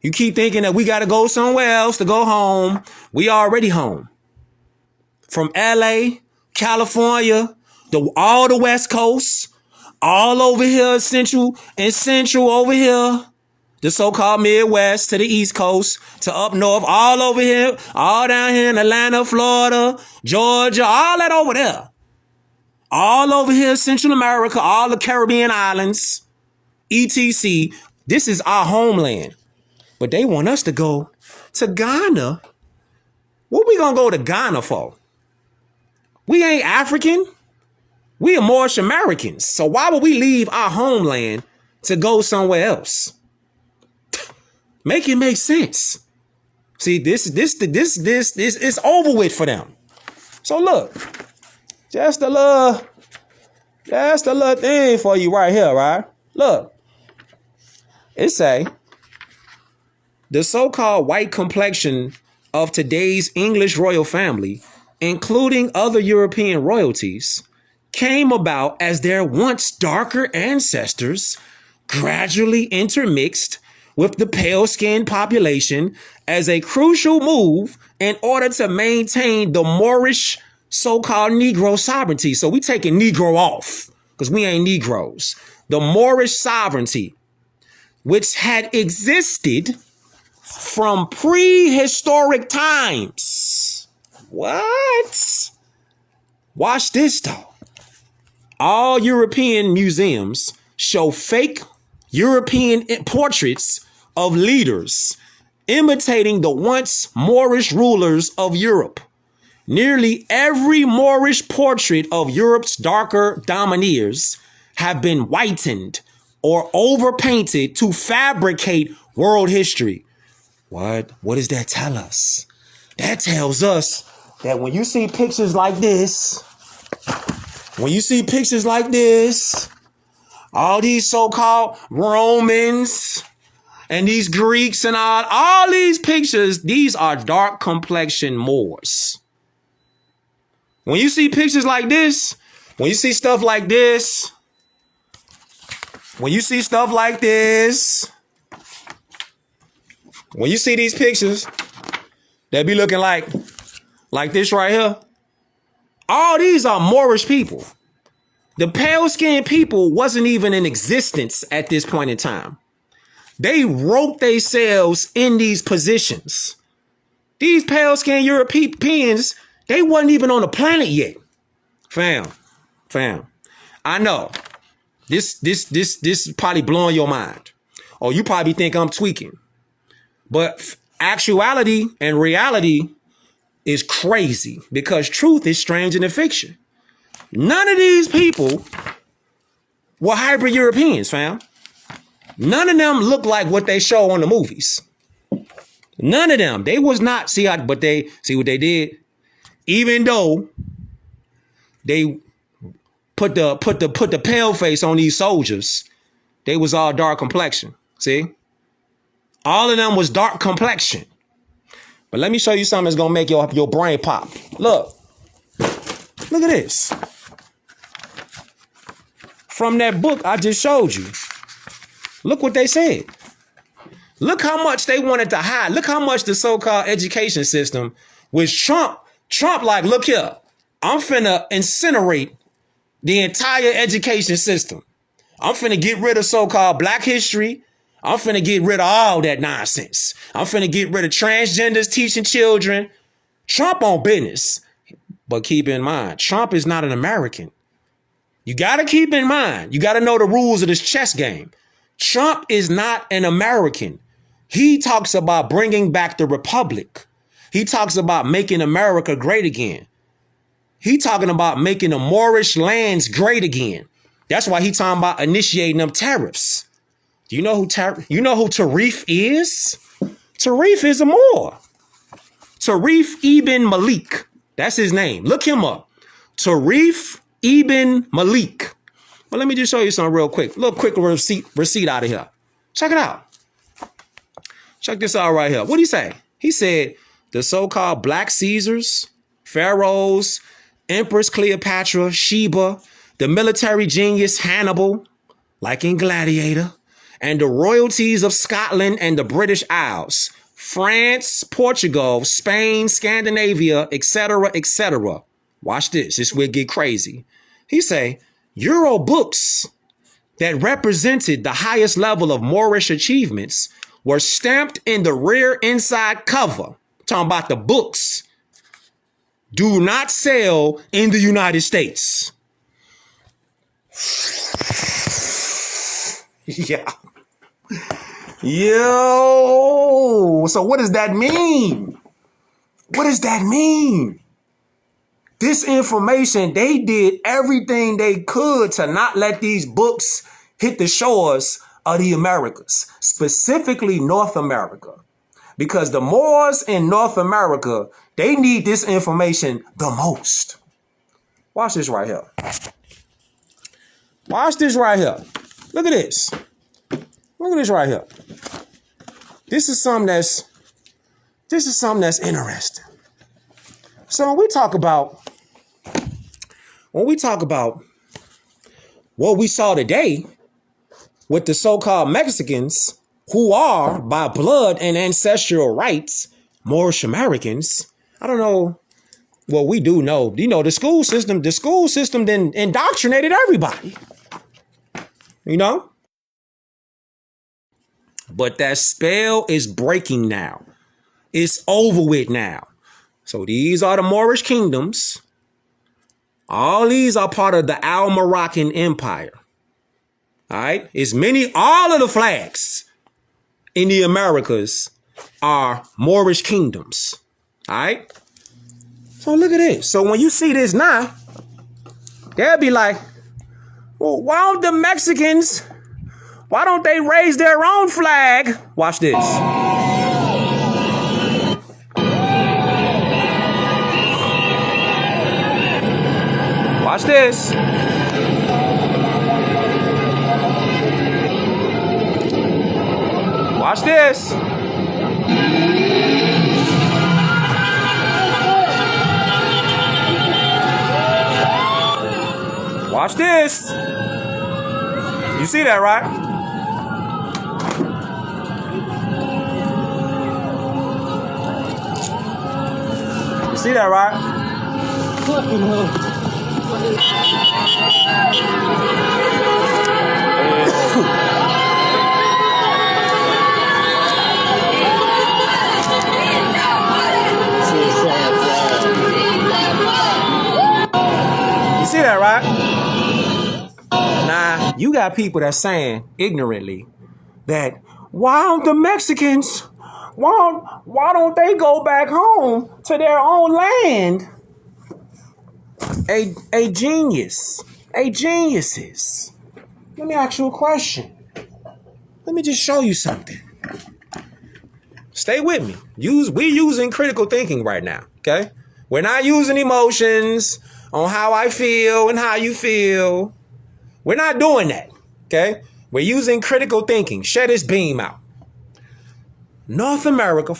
[SPEAKER 1] You keep thinking that we got to go somewhere else to go home. We already home. From LA, California, all the West Coast, all over here, central over here, the so-called Midwest to the East Coast, to up north, all over here, all down here in Atlanta, Florida, Georgia, all that over there. All over here, Central America, all the Caribbean islands, etc. This is our homeland. But they want us to go to Ghana. What we gonna go to Ghana for? We ain't African. We are Moorish Americans. So why would we leave our homeland to go somewhere else? Make it make sense. See, this is over with for them. So look, just a little thing for you right here, right? Look, it say the so-called white complexion of today's English royal family, including other European royalties, came about as their once darker ancestors gradually intermixed with the pale-skinned population as a crucial move in order to maintain the Moorish so-called Negro sovereignty. So we taking Negro off because we ain't Negroes. The Moorish sovereignty, which had existed from prehistoric times. What? Watch this though. All European museums show fake European portraits of leaders imitating the once Moorish rulers of Europe. Nearly every Moorish portrait of Europe's darker domineers have been whitened or overpainted to fabricate world history. What does that tell us? That tells us that when you see pictures like this, all these so-called Romans and these Greeks and all these pictures, these are dark complexion Moors. When you see pictures like this, when you see stuff like this, when you see these pictures that be looking like this right here, all these are Moorish people. The pale-skinned people wasn't even in existence at this point in time. They wrote themselves in these positions. These pale-skinned Europeans, they wasn't even on the planet yet. Fam. I know. This is probably blowing your mind. Or you probably think I'm tweaking. But actuality and reality is crazy because truth is stranger than fiction. None of these people were hybrid Europeans, fam. None of them look like what they show on the movies. None of them. They was not. See what they did? Even though they put the pale face on these soldiers, they was all dark complexion. See? All of them was dark complexion. But let me show you something that's gonna make your brain pop. Look at this. From that book I just showed you. Look what they said. Look how much they wanted to hide. Look how much the so-called education system was Trump like, look here, I'm finna incinerate the entire education system. I'm finna get rid of so-called Black history. I'm finna get rid of all that nonsense. I'm finna get rid of transgenders teaching children. Trump on business. But keep in mind, Trump is not an American. You got to keep in mind, you got to know the rules of this chess game. Trump is not an American. He talks about bringing back the republic. He talks about making America great again. He talking about making the Moorish lands great again. That's why he talking about initiating them tariffs. Do you know who Tarif is? Tarif is a Moor. Tarif Ibn Malik. That's his name. Look him up. Tarif Ibn Malik. Well, let me just show you something real quick. A little quick receipt out of here. Check it out. Check this out right here. What did he say? He said the so-called Black Caesars, pharaohs, Empress Cleopatra, Sheba, the military genius Hannibal, like in Gladiator, and the royalties of Scotland and the British Isles, France, Portugal, Spain, Scandinavia, etc., etc. Watch this. This will get crazy. He say, Euro books that represented the highest level of Moorish achievements were stamped in the rear inside cover. Talking about the books. Do not sell in the United States. Yeah. Yo. So what does that mean? What does that mean? This information, they did everything they could to not let these books hit the shores of the Americas, specifically North America. Because the Moors in North America, they need this information the most. Watch this right here. Watch this right here. Look at this. Look at this right here. This is something that's interesting. So when we talk about what we saw today with the so-called Mexicans, who are by blood and ancestral rights Moorish Americans, I don't know. Well, we do know, the school system then indoctrinated everybody, But that spell is breaking now. It's over with now. So these are the Moorish kingdoms. All these are part of the Al-Moroccan Empire. All right. All of the flags in the Americas are Moorish kingdoms. All right. So look at this. So when you see this now, they'll be like, well, why don't the Mexicans, why don't they raise their own flag? Watch this. Watch this. Watch this. Watch this. You see that, right? You see that, right? You see that, right? Now, you got people that's saying ignorantly that why don't the Mexicans, why don't they go back home to their own land? A geniuses. Let me ask you a question. Let me just show you something. Stay with me. We're using critical thinking right now, okay? We're not using emotions on how I feel and how you feel. We're not doing that, okay? We're using critical thinking. Share this beam out. North America,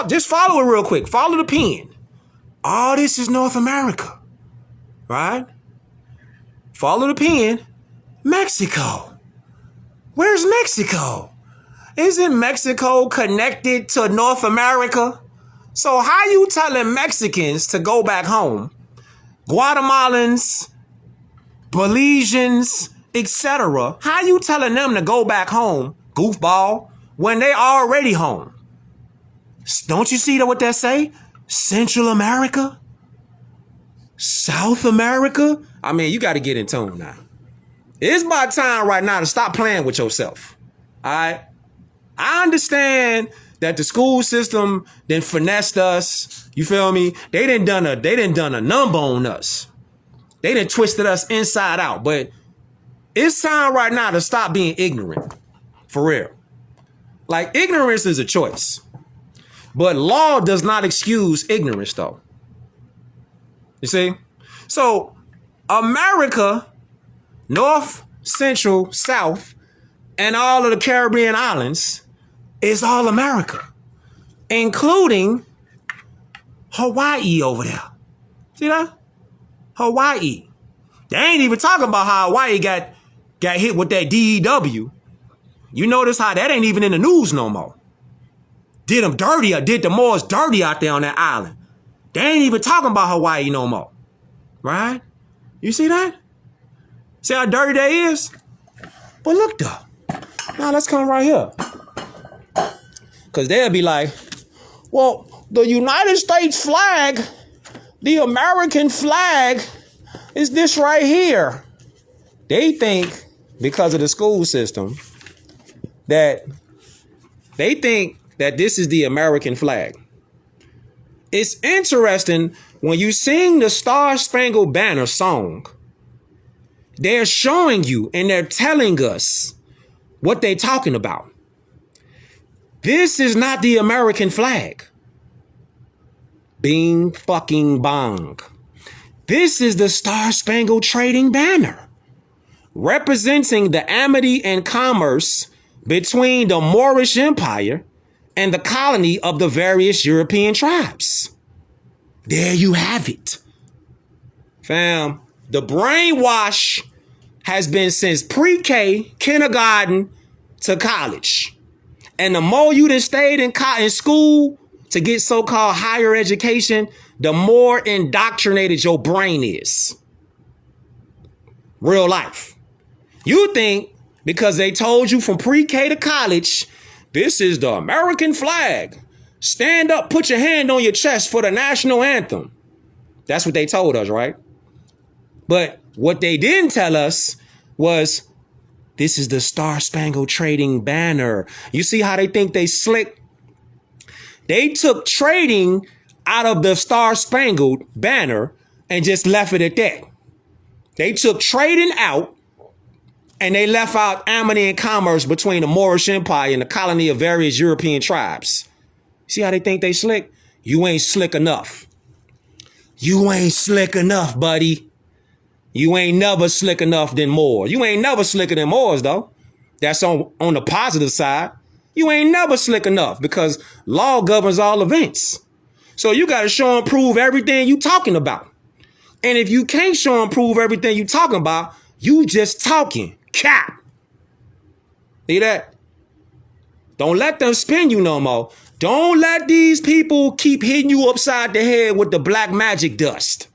[SPEAKER 1] just follow it real quick. Follow the pen. All this is North America, right? Follow the pen. Mexico. Where's Mexico? Isn't Mexico connected to North America? So how you telling Mexicans to go back home? Guatemalans, Belizeans, etc. How you telling them to go back home, goofball, when they already home? Don't you see what they say? Central America? South America? I mean, you got to get in tune now. It's my time right now to stop playing with yourself. All right? I understand that the school system then finessed us. You feel me? They done done a number on us. They done twisted us inside out. But it's time right now to stop being ignorant. For real. Like, ignorance is a choice. But law does not excuse ignorance, though. You see? So, America, North, Central, South, and all of the Caribbean islands is all America, including Hawaii over there. See that? Hawaii. They ain't even talking about how Hawaii got hit with that DEW. You notice how that ain't even in the news no more. Did the Moors dirty out there on that island. They ain't even talking about Hawaii no more. Right? You see that? See how dirty that is? But look though. Now let's come right here. Because they'll be like, well, the United States flag, the American flag, is this right here. They think because of the school system that they think that this is the American flag. It's interesting when you sing the Star Spangled Banner song, they're showing you and they're telling us what they're talking about. This is not the American flag. Bing fucking bong. This is the Star Spangled Trading Banner, representing the amity and commerce between the Moorish Empire and the colony of the various European tribes. There you have it. Fam, the brainwash has been since pre-K, kindergarten to college. And the more you done stayed in school to get so-called higher education, the more indoctrinated your brain is. Real life. You think because they told you from pre-K to college, this is the American flag. Stand up, put your hand on your chest for the national anthem. That's what they told us, right? But what they didn't tell us was this is the Star Spangled Trading Banner. You see how they think they slick? They took trading out of the Star Spangled Banner and just left it at that. They took trading out and they left out amity and commerce between the Moorish Empire and the colony of various European tribes. See how they think they slick? You ain't slick enough. You ain't slick enough, buddy. You ain't never slick enough than Moors. You ain't never slicker than Moors, though. That's on the positive side. You ain't never slick enough because law governs all events. So you got to show and prove everything you talking about. And if you can't show and prove everything you talking about, you just talking. Cap. See that? Don't let them spin you no more. Don't let these people keep hitting you upside the head with the black magic dust.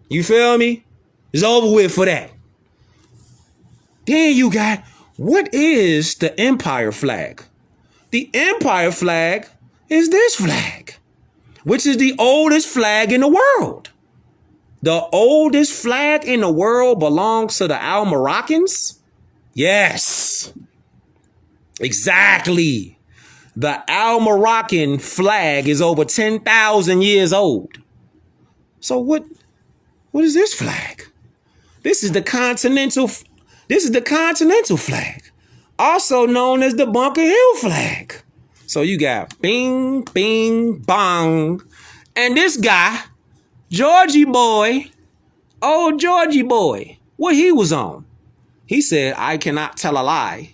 [SPEAKER 1] You feel me? It's over with for that. Then you got, what is the empire flag? The empire flag is this flag, which is the oldest flag in the world. The oldest flag in the world belongs to the Al Moroccans? Yes. Exactly. The Al Moroccan flag is over 10,000 years old. So what is this flag? This is the continental flag, also known as the Bunker Hill flag. So you got bing, bing, bong. And this guy, Georgie boy, what he was on? He said, I cannot tell a lie.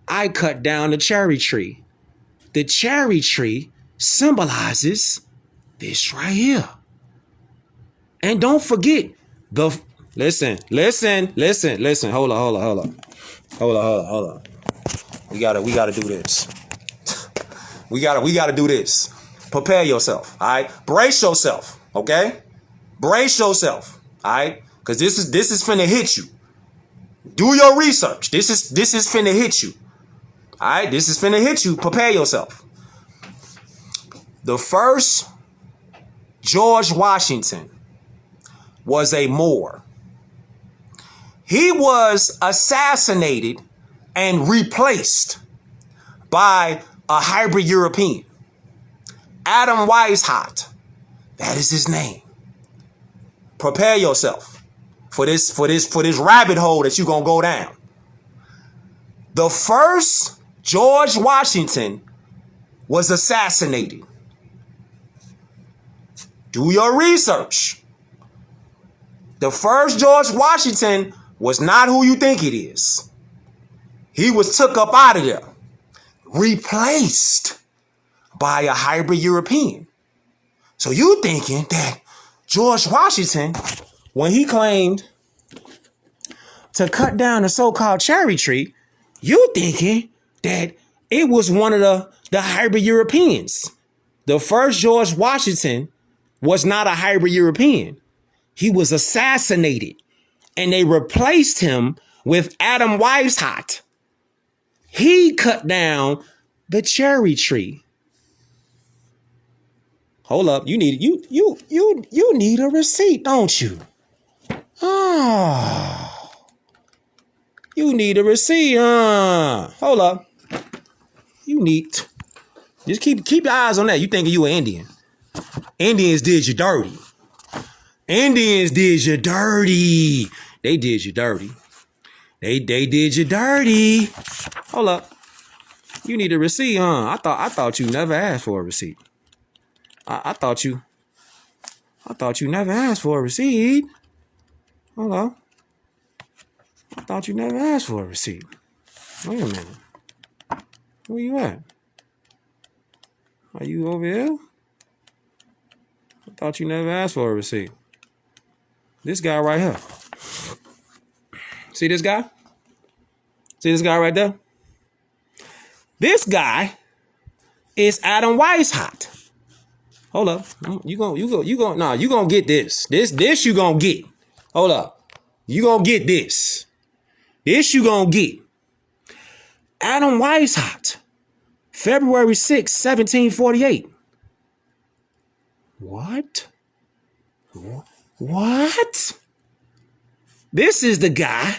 [SPEAKER 1] I cut down the cherry tree. The cherry tree symbolizes this right here. And don't forget listen. Hold on. We gotta do this. We gotta do this. Prepare yourself. All right. Brace yourself. Okay. Brace yourself. All right. Because this is finna hit you. Do your research. This is finna hit you. All right. This is finna hit you. Prepare yourself. The first George Washington was a Moor. He was assassinated and replaced by a hybrid European. Adam Weishaupt. That is his name. Prepare yourself for this rabbit hole that you're gonna go down. The first George Washington was assassinated. Do your research. The first George Washington was not who you think it is. He was took up out of there, replaced by a hybrid European. So you thinking that George Washington, when he claimed to cut down the so-called cherry tree, you thinking that it was one of the hybrid Europeans. The first George Washington was not a hybrid European. He was assassinated and they replaced him with Adam Weishaupt. He cut down the cherry tree. Hold up, you need a receipt, don't you? You need a receipt, Hold up. You need just keep your eyes on that. You thinking you an Indian. Indians did you dirty. Indians did you dirty. They did you dirty. They did you dirty. Hold up. You need a receipt, huh? I thought you never asked for a receipt. I thought you never asked for a receipt. Hold up. I thought you never asked for a receipt. Wait a minute. Where you at? Are you over here? I thought you never asked for a receipt. This guy right here. See this guy? See this guy right there? This guy is Adam Weishaupt. Hold up. You gonna get this. This you gonna get. Hold up. You gonna get this. This you gonna get. Adam Weishaupt. February 6, 1748. What? What? This is the guy.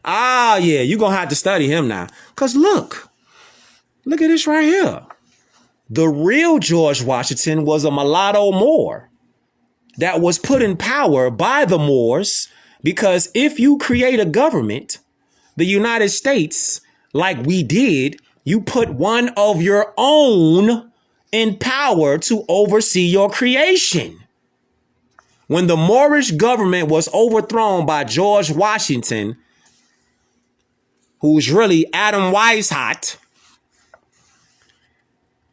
[SPEAKER 1] Ah, yeah, you're going to have to study him now. Because look at this right here. The real George Washington was a mulatto Moor that was put in power by the Moors, because if you create a government, the United States, like we did, you put one of your own in power to oversee your creation. When the Moorish government was overthrown by George Washington, who's really Adam Weishaupt.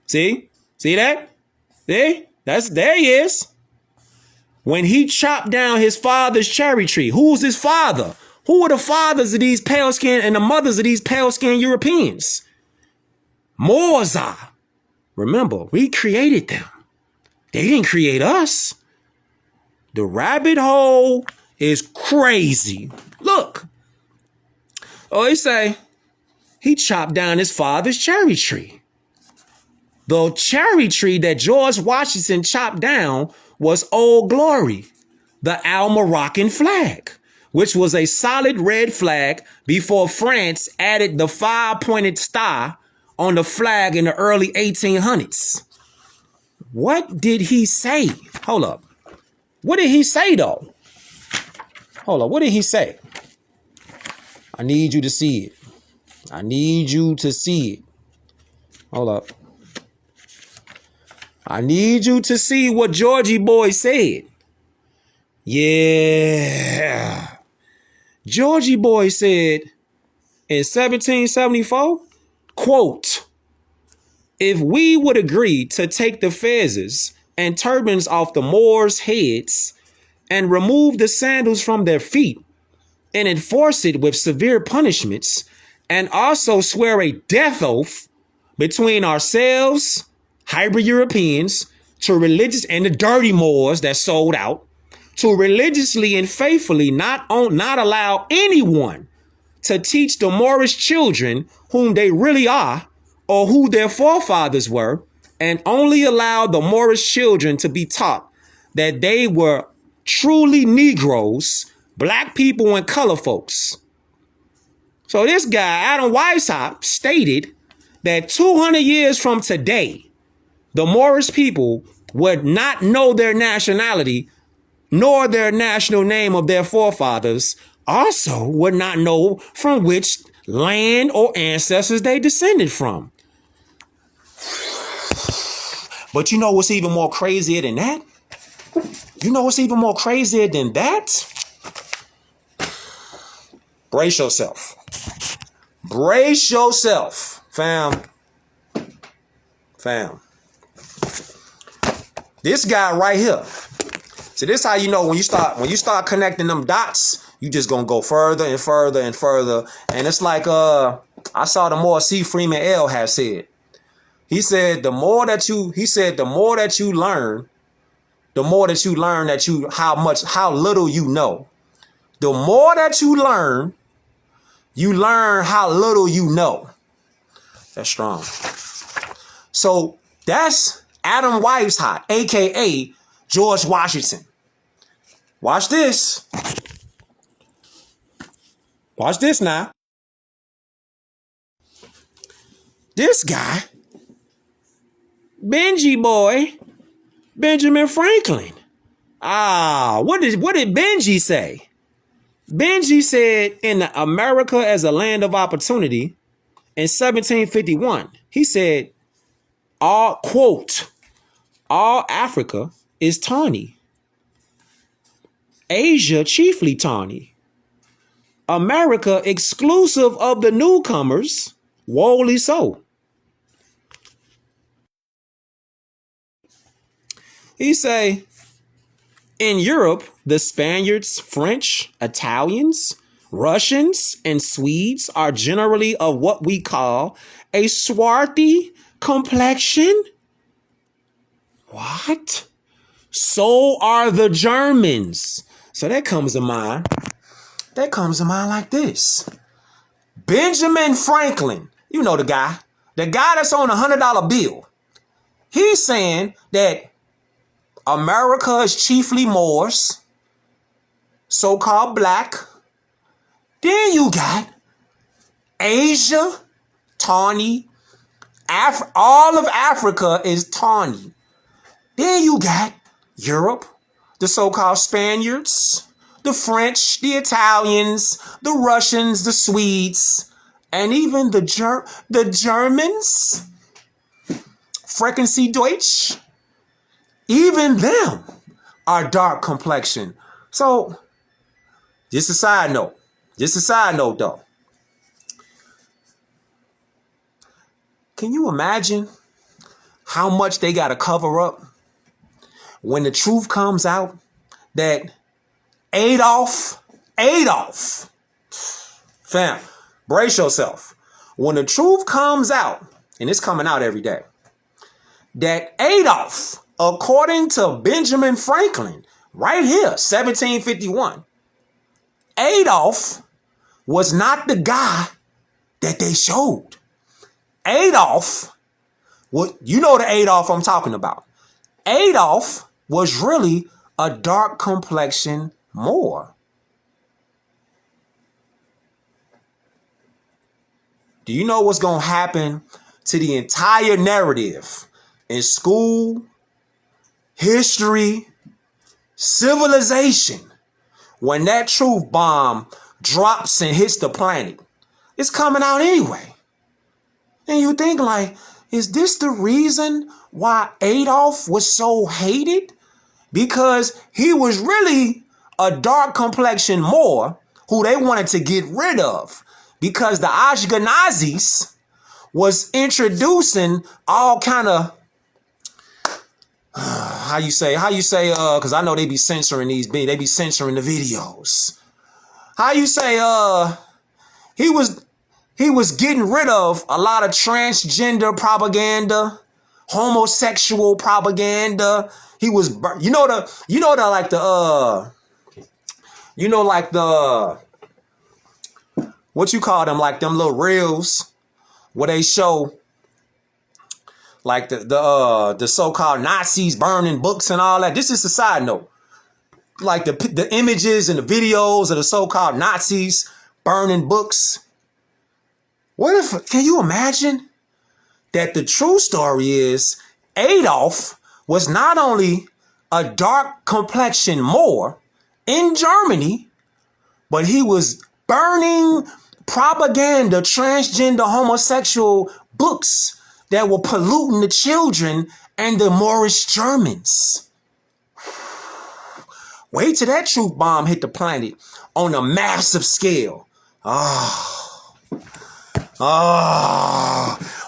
[SPEAKER 1] See that? See? There he is. When he chopped down his father's cherry tree. Who's his father? Who are the fathers of these pale skinned and the mothers of these pale skinned Europeans? Moors are. Remember, we created them. They didn't create us. The rabbit hole is crazy. Look. Oh, he say he chopped down his father's cherry tree. The cherry tree that George Washington chopped down was Old Glory, the Moroccan flag, which was a solid red flag before France added the 5-pointed star on the flag in the early 1800s. What did he say? Hold up. What did he say, though? Hold up. What did he say? I need you to see it. I need you to see it. Hold up. I need you to see what Georgie Boy said. Yeah. Georgie Boy said in 1774, quote, if we would agree to take the fezzes and turbans off the Moors' heads and remove the sandals from their feet and enforce it with severe punishments, and also swear a death oath between ourselves, hybrid Europeans, to religious and the dirty Moors that sold out, to religiously and faithfully not allow anyone to teach the Moorish children whom they really are or who their forefathers were, and only allow the Moorish children to be taught that they were truly Negroes, black people and color folks. So this guy, Adam Weishaupt, stated that 200 years from today, the Moorish people would not know their nationality nor their national name of their forefathers, also would not know from which land or ancestors they descended from. But you know what's even more crazier than that? You know what's even more crazier than that? Brace yourself. Brace yourself, fam. Fam. This guy right here. So this how you know when you start connecting them dots, you just gonna go further and further and further. And it's like I saw the more C. Freeman L. have said. He said the more that you learn, how little you know. The more that you learn how little you know. That's strong. So that's Adam Weishaupt, aka George Washington. Watch this. Watch this now. This guy, Benji boy, Benjamin Franklin. What did Benji say? Benji said in America as a land of opportunity in 1751, he said, all Africa is tawny. Asia chiefly tawny. America exclusive of the newcomers, wholly so. He say, in Europe, the Spaniards, French, Italians, Russians, and Swedes are generally of what we call a swarthy complexion. What? So are the Germans. So that comes to mind. That comes to mind like this. Benjamin Franklin, you know the guy that's on a $100 bill. He's saying that America is chiefly Moors, so-called black. Then you got Asia, tawny. All of Africa is tawny. Then you got Europe, the so-called Spaniards, the French, the Italians, the Russians, the Swedes, and even the Germans, Frequency Deutsch, even them are dark complexion. So, just a side note though. Can you imagine how much they got to cover up when the truth comes out that Adolf, fam, brace yourself. When the truth comes out, and it's coming out every day, that Adolf, according to Benjamin Franklin, right here, 1751, Adolf was not the guy that they showed. Adolf, you know the Adolf I'm talking about. Adolf was really a dark complexion Moor. Do you know what's going to happen to the entire narrative in school, history, civilization when that truth bomb drops and hits the planet? It's coming out anyway. And you think like, is this the reason why Adolf was so hated? Because he was really a dark complexion Moor who they wanted to get rid of because the Ashkenazis was introducing all kind of how you say because I know they be censoring the videos. How you say he was getting rid of a lot of transgender propaganda, homosexual propaganda. He was, what you call them, like them little reels where they show like the so-called Nazis burning books and all that. This is a side note. Like the images and the videos of the so-called Nazis burning books. Can you imagine that the true story is Adolf was not only a dark complexion Moor in Germany, but he was burning propaganda, transgender, homosexual books that were polluting the children and the Moorish Germans. Wait till that truth bomb hit the planet on a massive scale.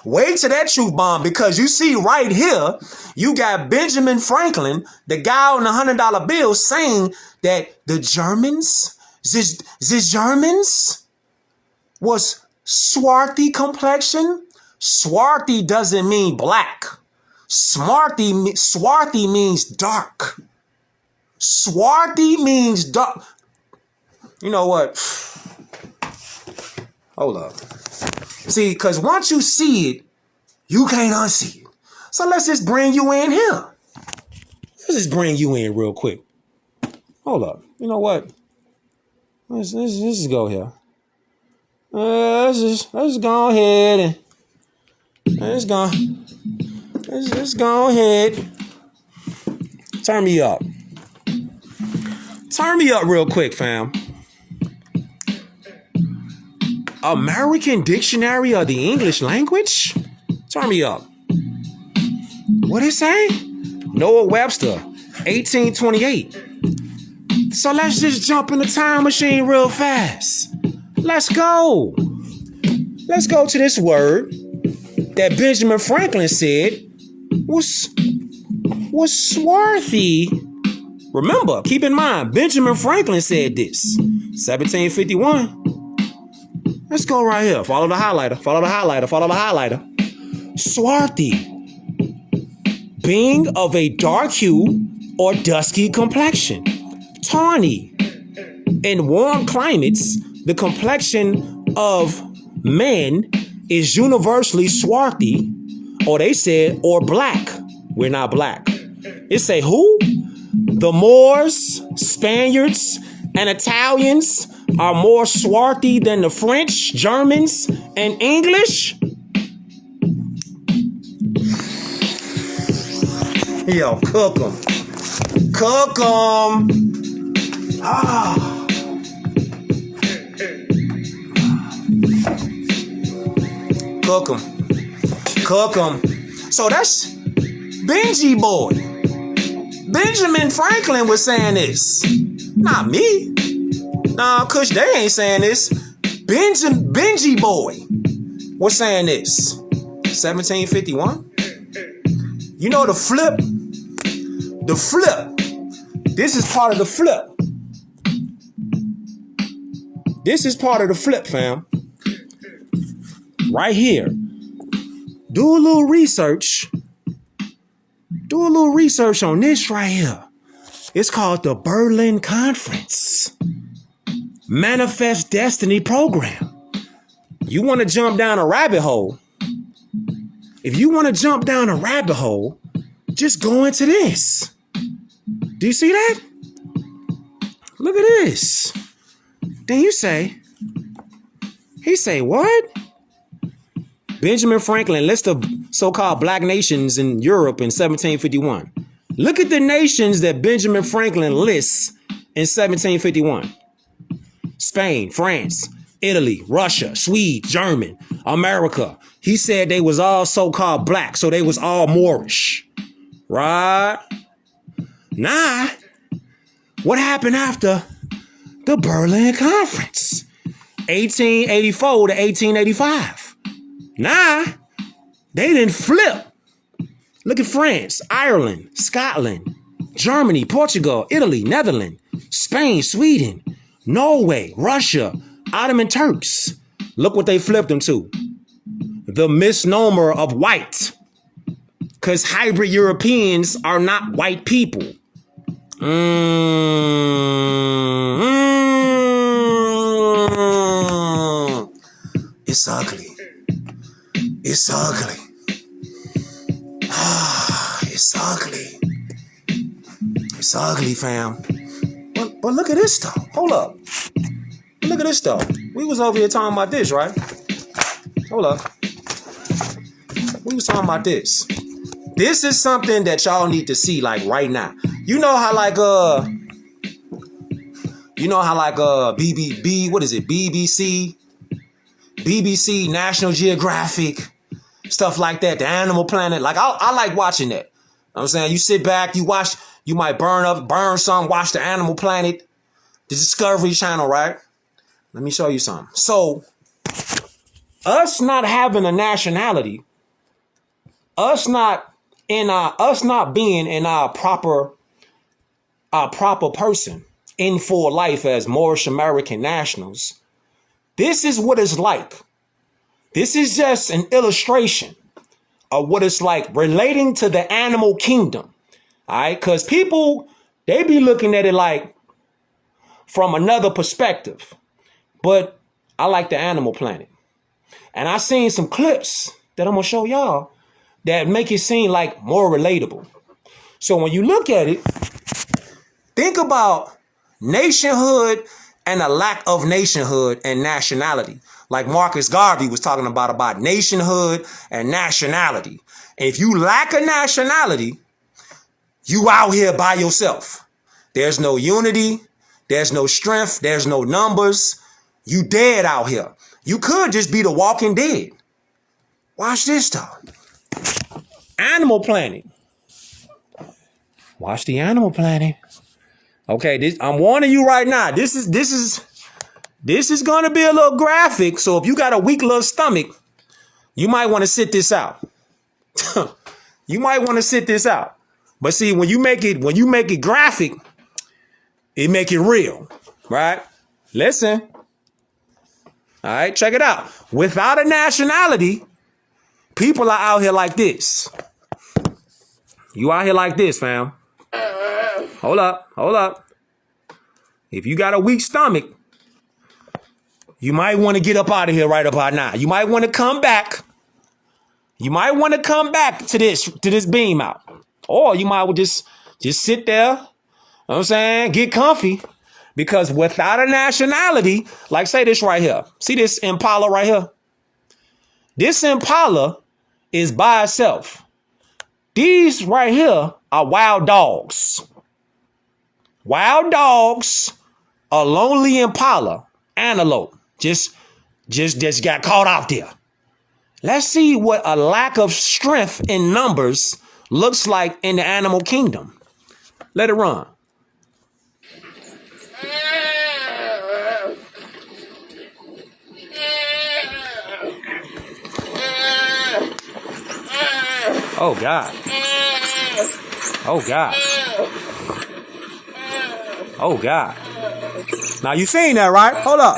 [SPEAKER 1] Wait till that truth bomb, because you see right here, you got Benjamin Franklin, the guy on the $100 bill, saying that the Germans was swarthy complexion. Swarthy doesn't mean black. Swarthy means dark. Swarthy means dark. You know what? Hold up. See, because once you see it, you can't unsee it. So let's just bring you in here. Let's just bring you in real quick. Hold up. You know what? Let's just go here. Let's just go ahead and Let's go. Let's go ahead. Turn me up. Turn me up real quick, fam. American Dictionary of the English Language? Turn me up. What it say? Noah Webster, 1828. So let's just jump in the time machine real fast. Let's go. Let's go to this word that Benjamin Franklin said was swarthy. Remember, keep in mind, Benjamin Franklin said this, 1751. Let's go right here. Follow the highlighter. Follow the highlighter. Follow the highlighter. Swarthy. Being of a dark hue or dusky complexion. Tawny. In warm climates, the complexion of men is universally swarthy, or they said, or black. We're not black. It say who? The Moors, Spaniards, and Italians are more swarthy than the French, Germans, and English? Yo, cook them. Cook them. Cook them. Cook them. So that's Benji boy. Benjamin Franklin was saying this. Not me. Nah, Kush, they ain't saying this. Benji boy was saying this. 1751. You know the flip? The flip. This is part of the flip. This is part of the flip, fam. Right here. Do a little research. Do a little research on this right here. It's called the Berlin Conference. Manifest Destiny Program. You want to jump down a rabbit hole? If you want to jump down a rabbit hole, just go into this. Do you see that? Look at this. Then you say, he say what? Benjamin Franklin lists of so-called black nations in Europe in 1751. Look at the nations that Benjamin Franklin lists in 1751. Spain, France, Italy, Russia, Sweden, German, America. He said they was all so-called black, so they was all Moorish. Right? Nah. What happened after the Berlin Conference? 1884 to 1885. Nah. They didn't flip. Look at France, Ireland, Scotland, Germany, Portugal, Italy, Netherlands, Spain, Sweden, Norway, Russia, Ottoman Turks. Look what they flipped them to. The misnomer of white. Because hybrid Europeans are not white people. It's ugly. It's ugly. It's ugly. It's ugly, fam. But look at this though. Hold up. Look at this though. We was over here talking about this, right? Hold up. We was talking about this. This is something that y'all need to see like right now. You know how BBC, National Geographic, stuff like that, the Animal Planet. Like I like watching that. You know what I'm saying? You sit back, you watch, you might burn something, watch the Animal Planet, the Discovery Channel, right? Let me show you something. So us not having a nationality, us not being in our proper person in for life as Moorish American nationals. This is what it's like. This is just an illustration of what it's like relating to the animal kingdom. All right. Because people, they be looking at it like from another perspective. But I like the Animal Planet. And I seen some clips that I'm going to show y'all that make it seem like more relatable. So when you look at it, think about nationhood and a lack of nationhood and nationality. like Marcus Garvey was talking about nationhood and nationality. And if you lack a nationality, you out here by yourself. There's no unity. There's no strength. There's no numbers. You dead out here. You could just be the walking dead. Watch this though. Animal Planet. Watch the Animal Planet. Okay, I'm warning you right now. This is gonna be a little graphic. So if you got a weak little stomach, you might want to sit this out. You might want to sit this out. But see, when you make it graphic, it make it real, right? Listen. All right, check it out. Without a nationality, people are out here like this. You out here like this, fam. Hold up. If you got a weak stomach, you might want to get up out of here right about now. You might want to come back. You might want to come back to this beam out. Or you might just sit there, you know what I'm saying, get comfy. Because without a nationality, like say this right here. See this impala right here? This impala is by itself. These right here are wild dogs. Wild dogs, a lonely impala, antelope, just got caught out there. Let's see what a lack of strength in numbers looks like in the animal kingdom. Let it run. Oh God. Oh God. Oh God. Now you seen that, right? Hold up.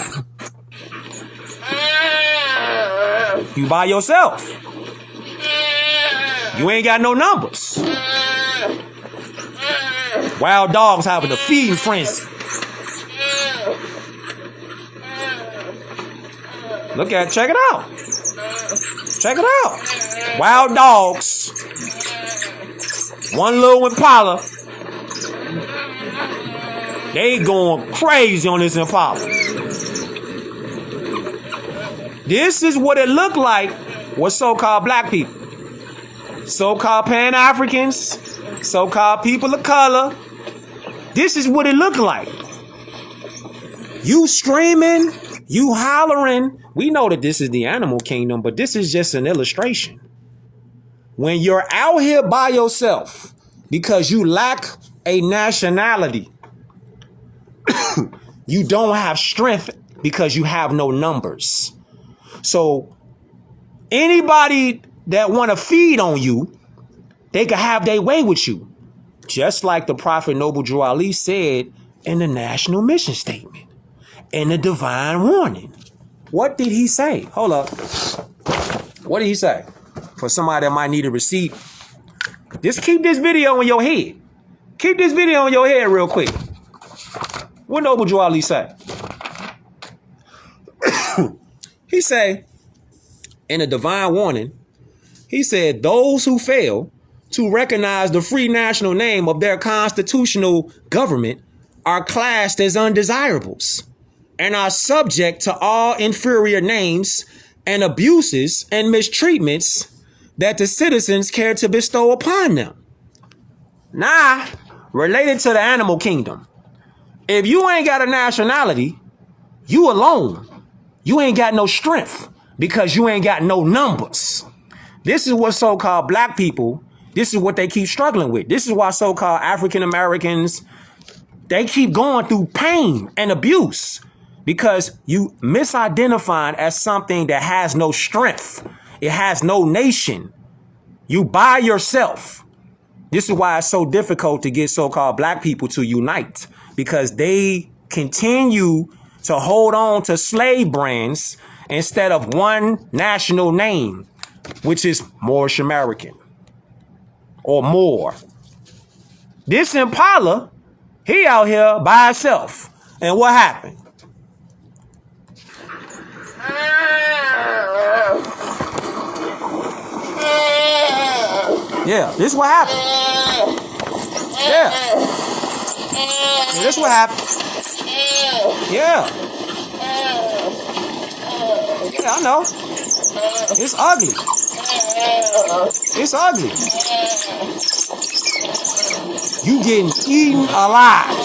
[SPEAKER 1] You by yourself. You ain't got no numbers. Wild dogs having a feeding frenzy. Look at it, check it out. Check it out. Wild dogs. One little impala. They going crazy on this impala. This is what it looked like with so-called black people. So-called Pan-Africans. So-called people of color. This is what it looked like. You screaming, you hollering. We know that this is the animal kingdom, but this is just an illustration. When you're out here by yourself because you lack a nationality, you don't have strength because you have no numbers. So anybody that want to feed on you, they can have their way with you. Just like the Prophet Noble Drew Ali said in the National Mission Statement, in the Divine Warning. What did he say? Hold up. What did he say? For somebody that might need a receipt, just keep this video in your head. Keep this video in your head real quick. What Noble Drew Ali say? He say, in a Divine Warning, he said, those who fail to recognize the free national name of their constitutional government are classed as undesirables and are subject to all inferior names and abuses and mistreatments that the citizens care to bestow upon them. Now, related to the animal kingdom, if you ain't got a nationality, you alone. You ain't got no strength because you ain't got no numbers. This is what so-called black people, this is what they keep struggling with. This is why so-called African Americans, they keep going through pain and abuse because you misidentified as something that has no strength. It has no nation. You by yourself. This is why it's so difficult to get so-called black people to unite, because they continue to hold on to slave brands instead of one national name, which is Moorish American or Moor. This impala, he out here by himself. And what happened? Yeah, this is what happened. Yeah. Yeah, this is what happened. Yeah. Yeah, I know. It's ugly. It's ugly. You getting eaten alive.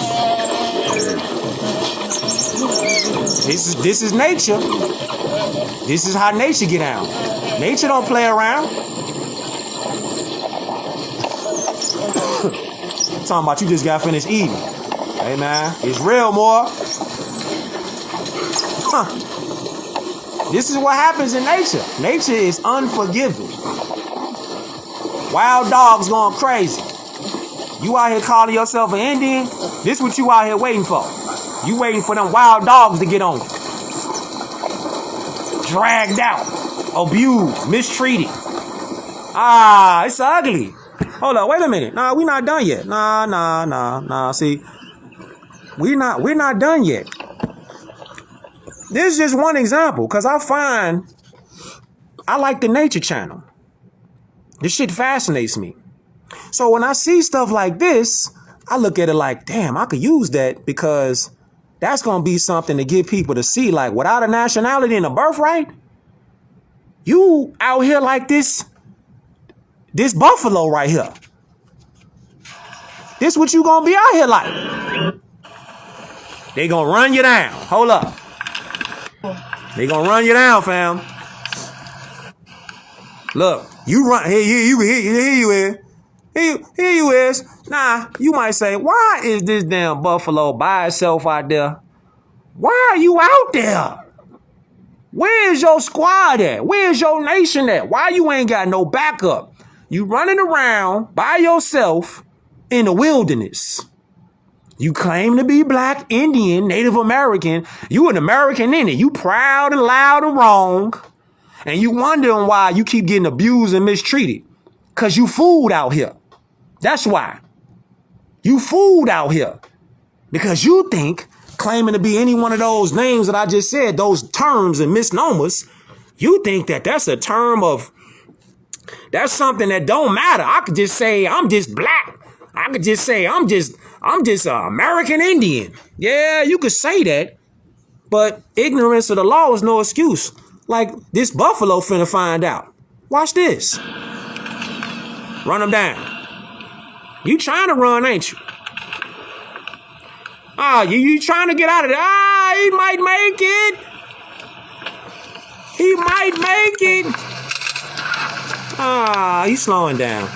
[SPEAKER 1] This is nature. This is how nature get down. Nature don't play around. Talking about you just got finished eating. Hey man, it's real, more. This is what happens in nature. Nature is unforgiving. Wild dogs going crazy. You out here calling yourself an Indian? This what you out here waiting for. You waiting for them wild dogs to get on you. Dragged out, abused, mistreated. It's ugly. Hold up, wait a minute. Nah, we not done yet. Nah. See, we're not done yet. This is just one example, because I like the Nature Channel. This shit fascinates me. So when I see stuff like this, I look at it like, damn, I could use that, because that's going to be something to get people to see, like, without a nationality and a birthright, you out here like this buffalo right here. This what you going to be out here like. They going to run you down. Hold up. They gonna run you down, fam. Look, you run here you is. Nah, you might say, why is this damn buffalo by itself out there? Why are you out there? Where's your squad at? Where's your nation at? Why you ain't got no backup? You running around by yourself in the wilderness. You claim to be black, Indian, Native American. You an American Indian. You proud and loud and wrong. And you wondering why you keep getting abused and mistreated. Because you fooled out here. That's why. You fooled out here. Because you think claiming to be any one of those names that I just said, those terms and misnomers, you think that that's a term of, that's something that don't matter. I could just say I'm just black. I could just say I'm just an American Indian. Yeah, you could say that, but ignorance of the law is no excuse. Like this buffalo finna find out. Watch this. Run him down. You trying to run, ain't you? You trying to get out of there. He might make it. He might make it. He's slowing down.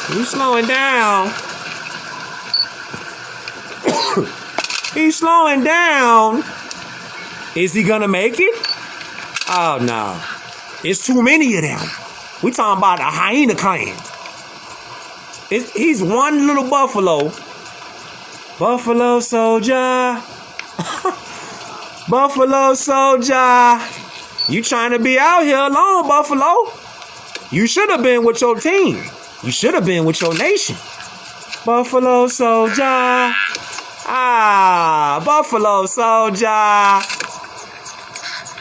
[SPEAKER 1] He's slowing down. He's slowing down. Is he gonna make it? Oh no. It's too many of them. We talking about a hyena clan. He's one little buffalo. Buffalo soldier. Buffalo soldier. You trying to be out here alone, buffalo? You should have been with your team. You should have been with your nation. Buffalo soldier. Buffalo soldier.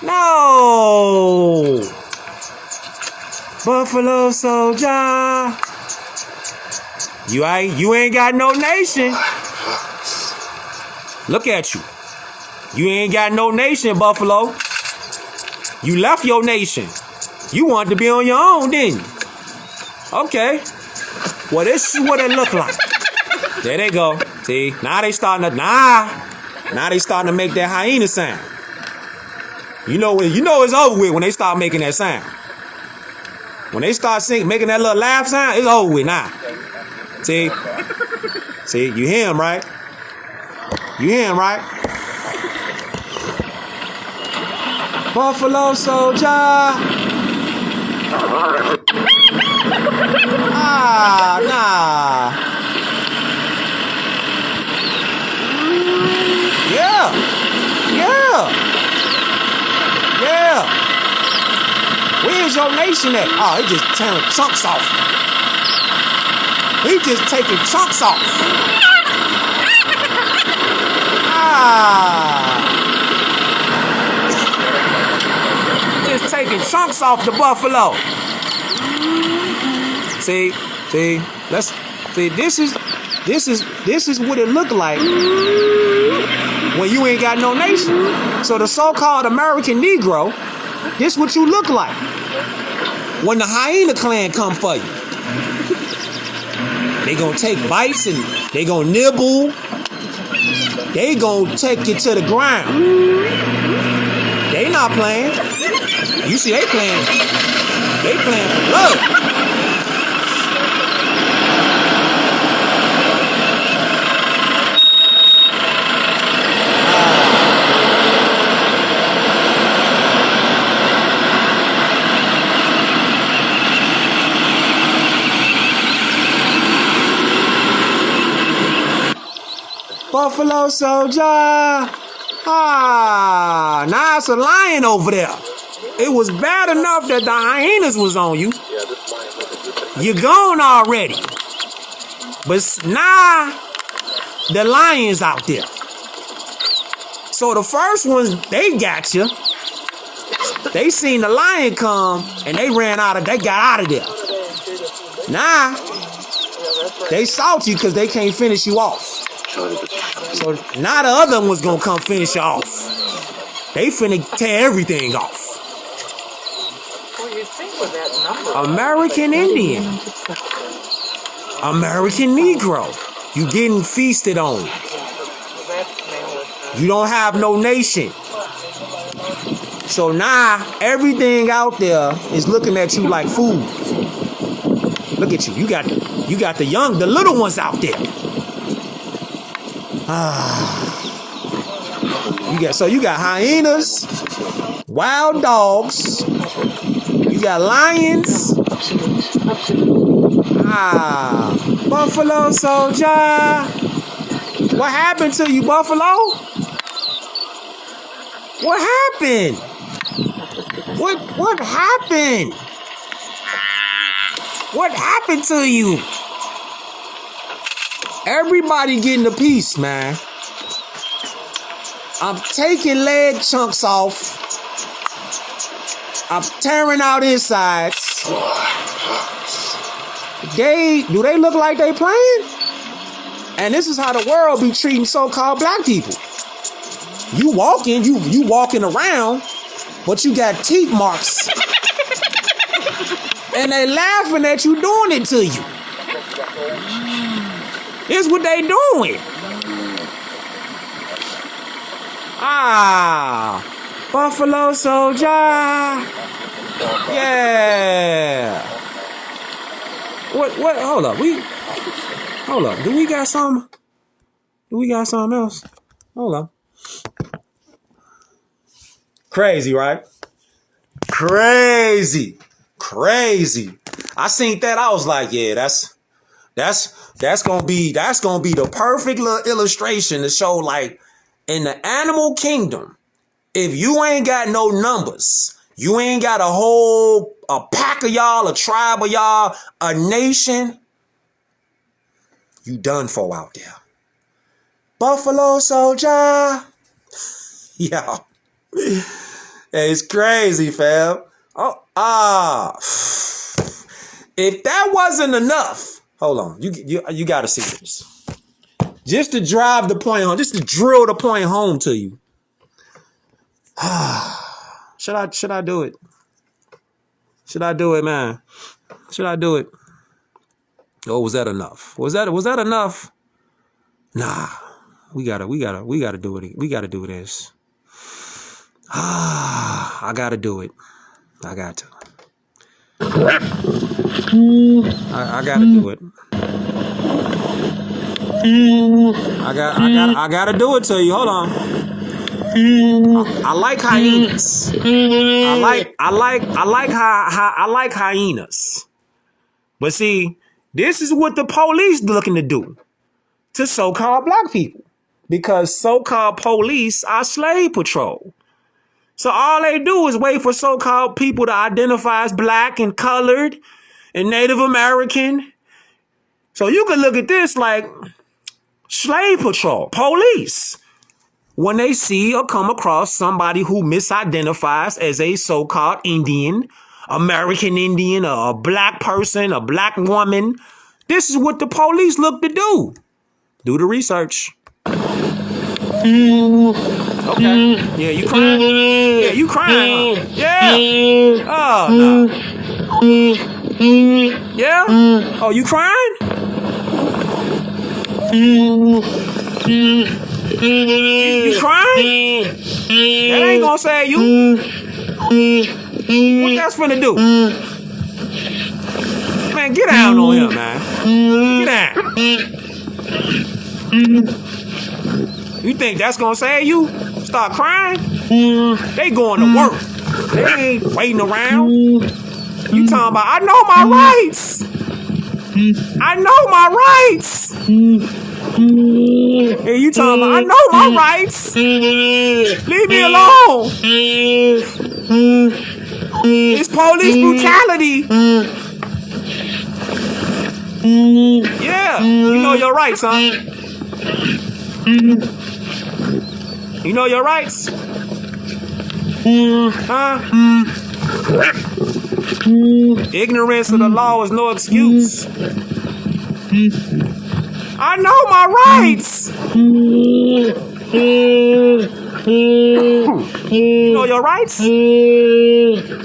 [SPEAKER 1] No. Buffalo soldier. You ain't got no nation. Look at you. You ain't got no nation, buffalo. You left your nation. You wanted to be on your own, didn't you? Okay. Well, this is what it look like. There they go. See, now they starting to now they starting to make that hyena sound. You know it's over with when they start making that sound. When they start making that little laugh sound, it's over with now. See, you hear him, right? You hear him, right? Buffalo soldier. Nah. Yeah. Where's your nation at? He just tearing chunks off. He just taking chunks off. Just taking chunks off the buffalo. See, let's see. This is what it look like when you ain't got no nation. So the so-called American Negro This what you look like when the hyena clan come for you. They gonna take bites and they gonna nibble. They gonna take you to the ground. They not playing. You see, they playing for love. Buffalo Soldier. Now it's a lion over there. It was bad enough that the hyenas was on you. You're gone already. But now the lions out there. So the first ones, they got you. They seen the lion come and they got out of there. Now they salty because they can't finish you off. So now the other one's gonna come finish you off. They finna tear everything off. American Indian. American Negro. You getting feasted on. You don't have no nation. So now everything out there is looking at you like food. Look at you. You got the little ones out there. You got hyenas, wild dogs, you got lions. Buffalo Soldier. What happened to you, Buffalo? What happened? What happened? What happened to you? Everybody getting a piece, man. I'm taking leg chunks off. I'm tearing out insides. Do they look like they playing? And this is how the world be treating so-called black people. You walking around, but you got teeth marks. And they laughing at you doing it to you. This what they doing. Buffalo Soldier. Yeah. What? Hold up. Do we got something else? Hold up. Crazy, right? Crazy. I seen that. I was like, yeah, that's gonna be the perfect little illustration to show, like, in the animal kingdom, if you ain't got no numbers, you ain't got a pack of y'all, a tribe of y'all, a nation, you done for out there. Buffalo Soldier. Yeah. It's crazy, fam. If that wasn't enough, hold on. You got to see this. Just to drive the point home, just to drill the point home to you. Should I do it? Should I do it, man? Should I do it? Or was that enough? Was that enough? Nah. We gotta do it. We gotta do this. I gotta do it. I got to. I gotta do it. I gotta do it to you. Hold on. I like hyenas. I like hyenas. But see, this is what the police looking to do to so-called black people, because so-called police are slave patrol. So all they do is wait for so-called people to identify as black and colored and Native American. So you can look at this like slave patrol, police, when they see or come across somebody who misidentifies as a so-called Indian, American Indian, or a black person, a black woman. This is what the police look to do. Do the research. Okay. Yeah, you crying? Yeah, you crying, huh? Yeah. Oh, no. Yeah? Oh, you crying? You crying? That ain't gonna save you. What that's finna do? Man, get down on him, man. Get down. You think that's gonna save you? Start crying? They going to work. They ain't waiting around. You talking about, I know my rights. I know my rights. And you talking about, I know my rights. Leave me alone. It's police brutality. Yeah, you know your rights, huh? You know your rights? Huh? Ignorance of the law is no excuse. I know my rights. You know your rights?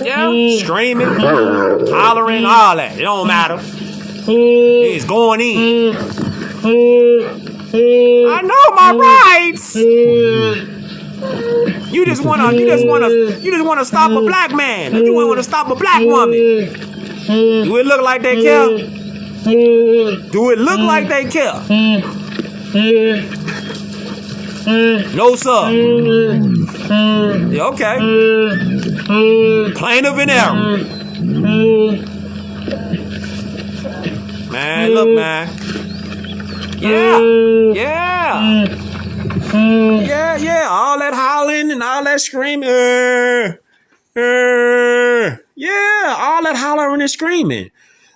[SPEAKER 1] Yeah? Screaming, hollering, all that. It don't matter. It's going in. I know my rights. You just wanna stop a black man. You wanna stop a black woman. Do it look like they care? Do it look like they care? No, sir. Yeah, okay. Plaintiff in error. Man, look, man. Yeah. All that hollering and all that screaming. Yeah, all that hollering and screaming.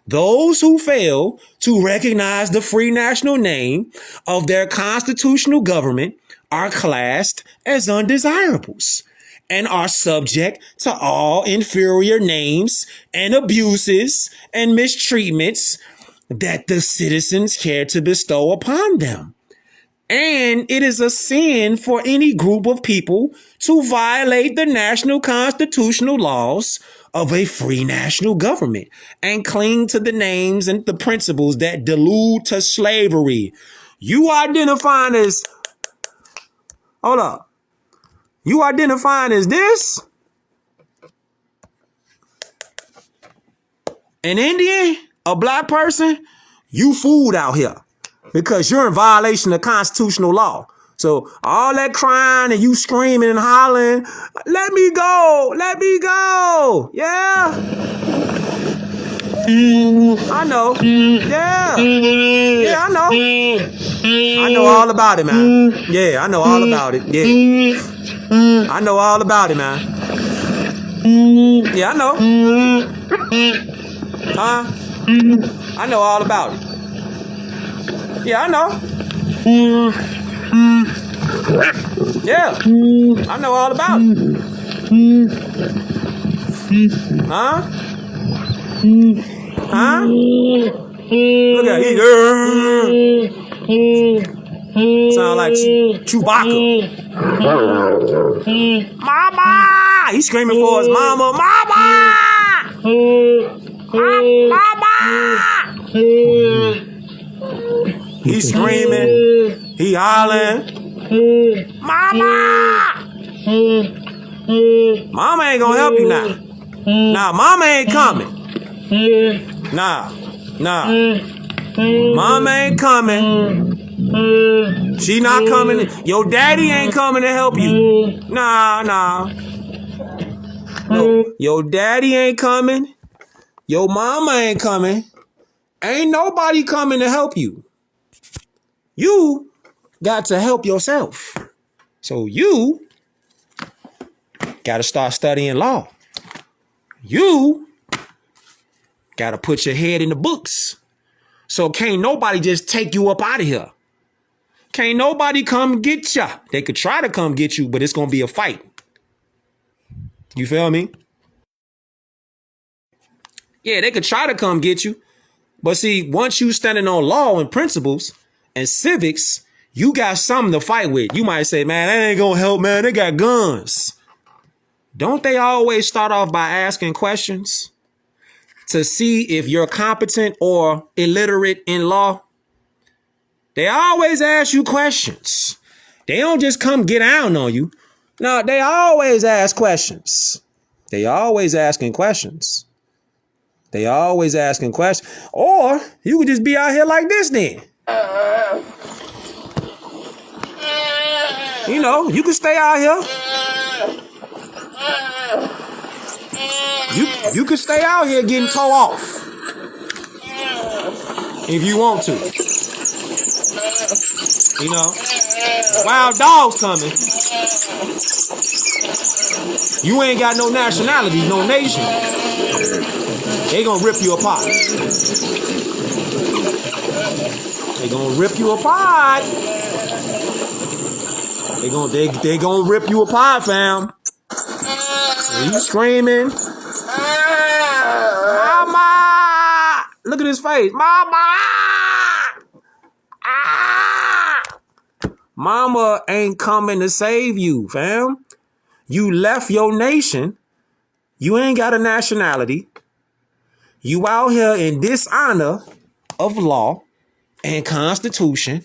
[SPEAKER 1] Those who fail to recognize the free national name of their constitutional government are classed as undesirables and are subject to all inferior names and abuses and mistreatments that the citizens care to bestow upon them. And it is a sin for any group of people to violate the national constitutional laws of a free national government and cling to the names and the principles that delude to slavery. You identifying as, hold up, you identifying as this? An Indian? A black person? You fooled out here. Because you're in violation of constitutional law. So all that crying and you screaming and hollering, let me go, yeah. I know, yeah, I know. I know all about it, man. Yeah, I know all about it, yeah. I know all about it, man. Yeah, I know. Huh? I know all about it. Yeah, I know. Yeah, I know all about it. Huh? Huh? Look at it. Sound like Chewbacca. Mama! He's screaming for his mama. Mama! Mama! He's screaming. He hollering. Mama! Mama ain't gonna help you now. Nah, mama ain't coming. Nah. Mama ain't coming. She not coming. Your daddy ain't coming to help you. Nah. No, your daddy ain't coming. Your mama ain't coming. Ain't nobody coming to help you. You got to help yourself. So you got to start studying law. You got to put your head in the books. So can't nobody just take you up out of here. Can't nobody come get ya. They could try to come get you, but it's going to be a fight. You feel me? Yeah, they could try to come get you. But see, once you standing on law and principles and civics, you got something to fight with. You might say, man, that ain't gonna help, man. They got guns. Don't they always start off by asking questions to see if you're competent or illiterate in law? They always ask you questions. They don't just come get down on you. No, they always ask questions. They always asking questions. They always asking questions. Or you could just be out here like this then. You know, you can stay out here. You can stay out here getting towed off if you want to. You know, wild dogs coming. You ain't got no nationality, no nation. They gonna rip you apart. They gonna rip you apart. They gonna rip you apart, fam. And you screaming, Mama! Look at his face, Mama! Ah! Mama ain't coming to save you, fam. You left your nation. You ain't got a nationality. You out here in dishonor of law and constitution.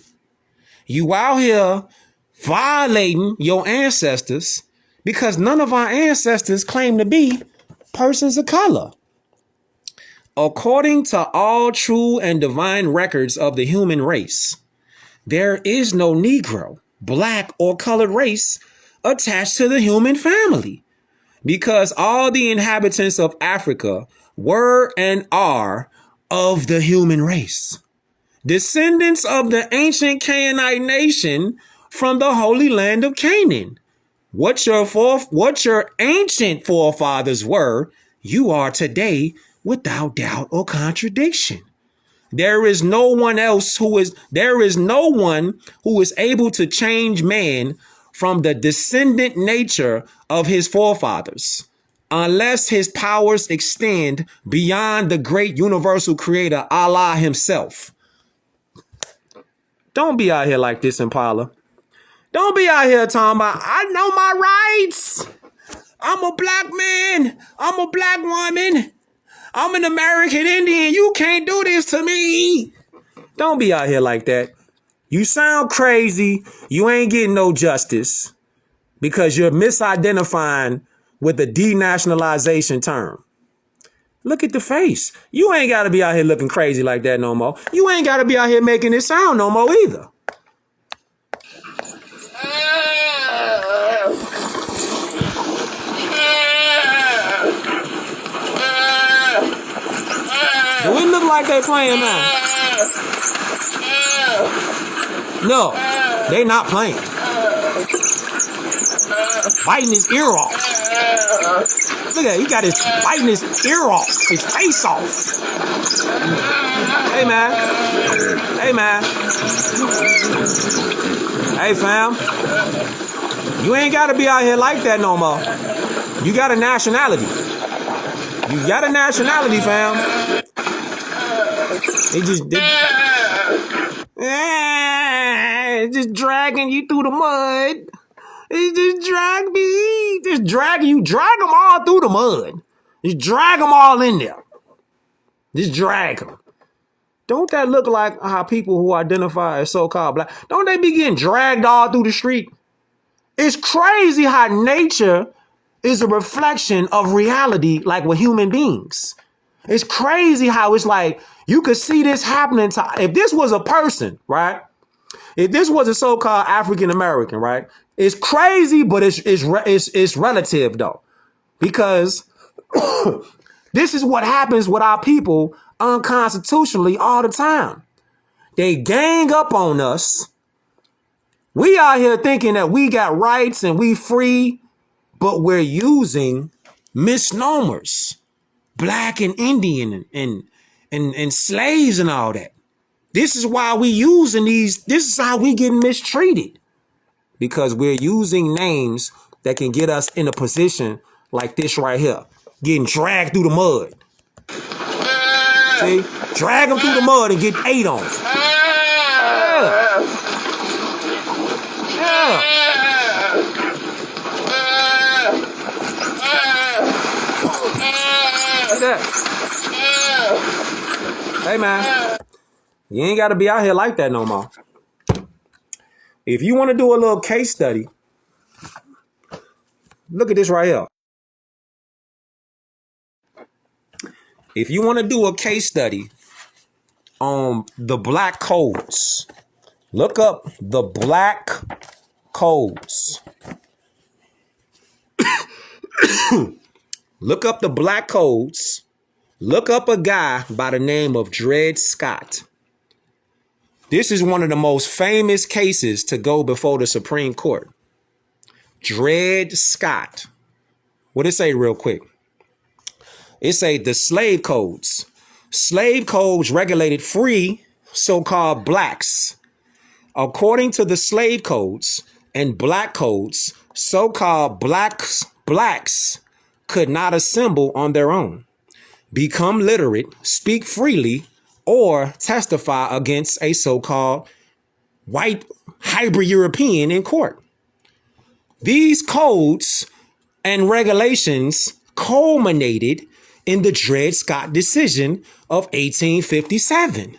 [SPEAKER 1] You out here violating your ancestors because none of our ancestors claim to be persons of color. According to all true and divine records of the human race, there is no Negro, black, or colored race attached to the human family because all the inhabitants of Africa were and are of the human race. Descendants of the ancient Canaanite nation from the holy land of Canaan. What your ancient forefathers were, you are today without doubt or contradiction. There is no one who is able to change man from the descendant nature of his forefathers, unless his powers extend beyond the great universal creator, Allah himself. Don't be out here like this, Impala. Don't be out here talking about, I know my rights. I'm a black man. I'm a black woman. I'm an American Indian. You can't do this to me. Don't be out here like that. You sound crazy. You ain't getting no justice because you're misidentifying with the denationalization term. Look at the face. You ain't got to be out here looking crazy like that no more. You ain't got to be out here making it sound no more either. Do it look like they playing now? No, they not playing. Biting his ear off. Look at it, he got his biting his ear off, his face off. Hey man. Hey man. Hey fam. You ain't gotta be out here like that no more. You got a nationality. You got a nationality, fam. It's just dragging you through the mud. It's just drag me. Just drag you. Drag them all through the mud. Just drag them all in there. Just drag them. Don't that look like how people who identify as so-called black, don't they be getting dragged all through the street? It's crazy how nature is a reflection of reality, like with human beings. It's crazy how it's like you could see this happening to, if this was a person, right? If this was a so-called African American, right? It's crazy, but it's relative though, because this is what happens with our people unconstitutionally all the time. They gang up on us. We out here thinking that we got rights and we free, but we're using misnomers, black and Indian and slaves and all that. This is why we using these. This is how we getting mistreated, because we're using names that can get us in a position like this right here, getting dragged through the mud. See, drag them through the mud and get ate on. Yeah. Like that. Hey, man. You ain't got to be out here like that no more. If you want to do a little case study, look at this right here. If you want to do a case study on the black codes, look up the black codes. Look up the black codes. Look up a guy by the name of Dred Scott. This is one of the most famous cases to go before the Supreme Court. Dred Scott. What it say real quick? It say the slave codes. Slave codes regulated free so-called blacks. According to the slave codes and black codes, so-called blacks could not assemble on their own, become literate, speak freely, or testify against a so-called white hybrid European in court. These codes and regulations culminated in the Dred Scott decision of 1857.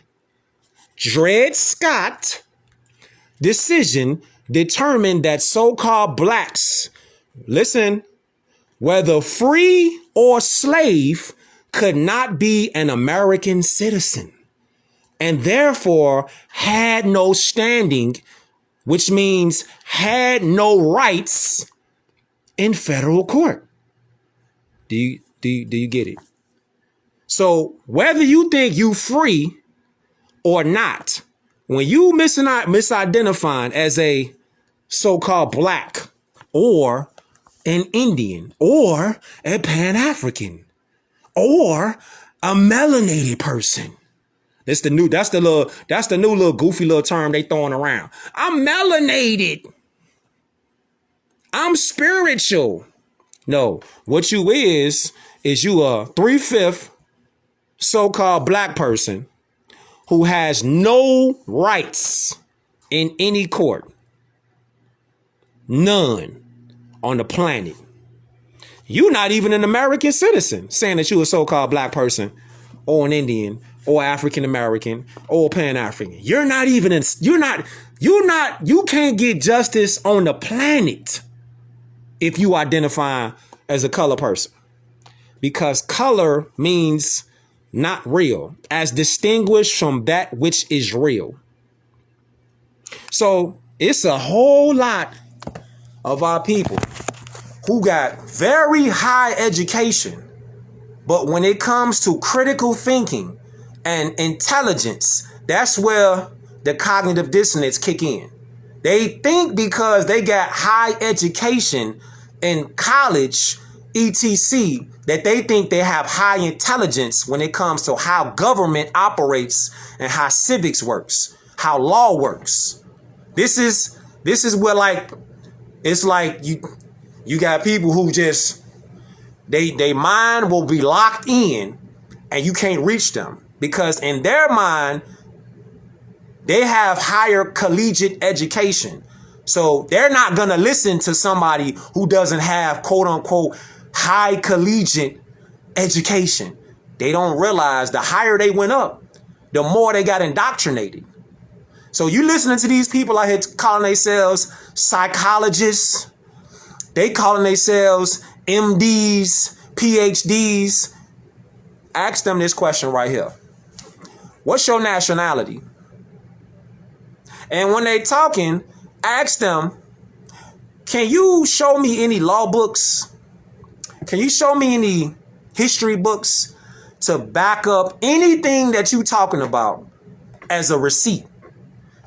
[SPEAKER 1] Dred Scott decision determined that so-called blacks, listen, whether free or slave, could not be an American citizen and therefore had no standing, which means had no rights in federal court. Do you get it? So whether you think you free or not, when you misidentifying as a so-called black or an Indian or a Pan-African or a melanated person. That's the new little goofy little term they throwing around. I'm melanated. I'm spiritual. No, what you is you a 3/5 so-called black person who has no rights in any court. None on the planet. You're not even an American citizen saying that you're a so-called black person or an Indian or African American or Pan-African. You can't get justice on the planet if you identify as a color person, because color means not real, as distinguished from that which is real. So it's a whole lot of our people who got very high education, but when it comes to critical thinking and intelligence, that's where the cognitive dissonance kick in. They think because they got high education in college, etc., that they think they have high intelligence when it comes to how government operates and how civics works, how law works. This is where, like, it's like you got people who just they mind will be locked in and you can't reach them because in their mind they have higher collegiate education. So they're not going to listen to somebody who doesn't have quote unquote high collegiate education. They don't realize the higher they went up, the more they got indoctrinated. So you listening to these people out here calling themselves psychologists, they calling themselves MDs, PhDs. Ask them this question right here. What's your nationality? And when they talking, ask them, can you show me any law books? Can you show me any history books to back up anything that you talking about as a receipt?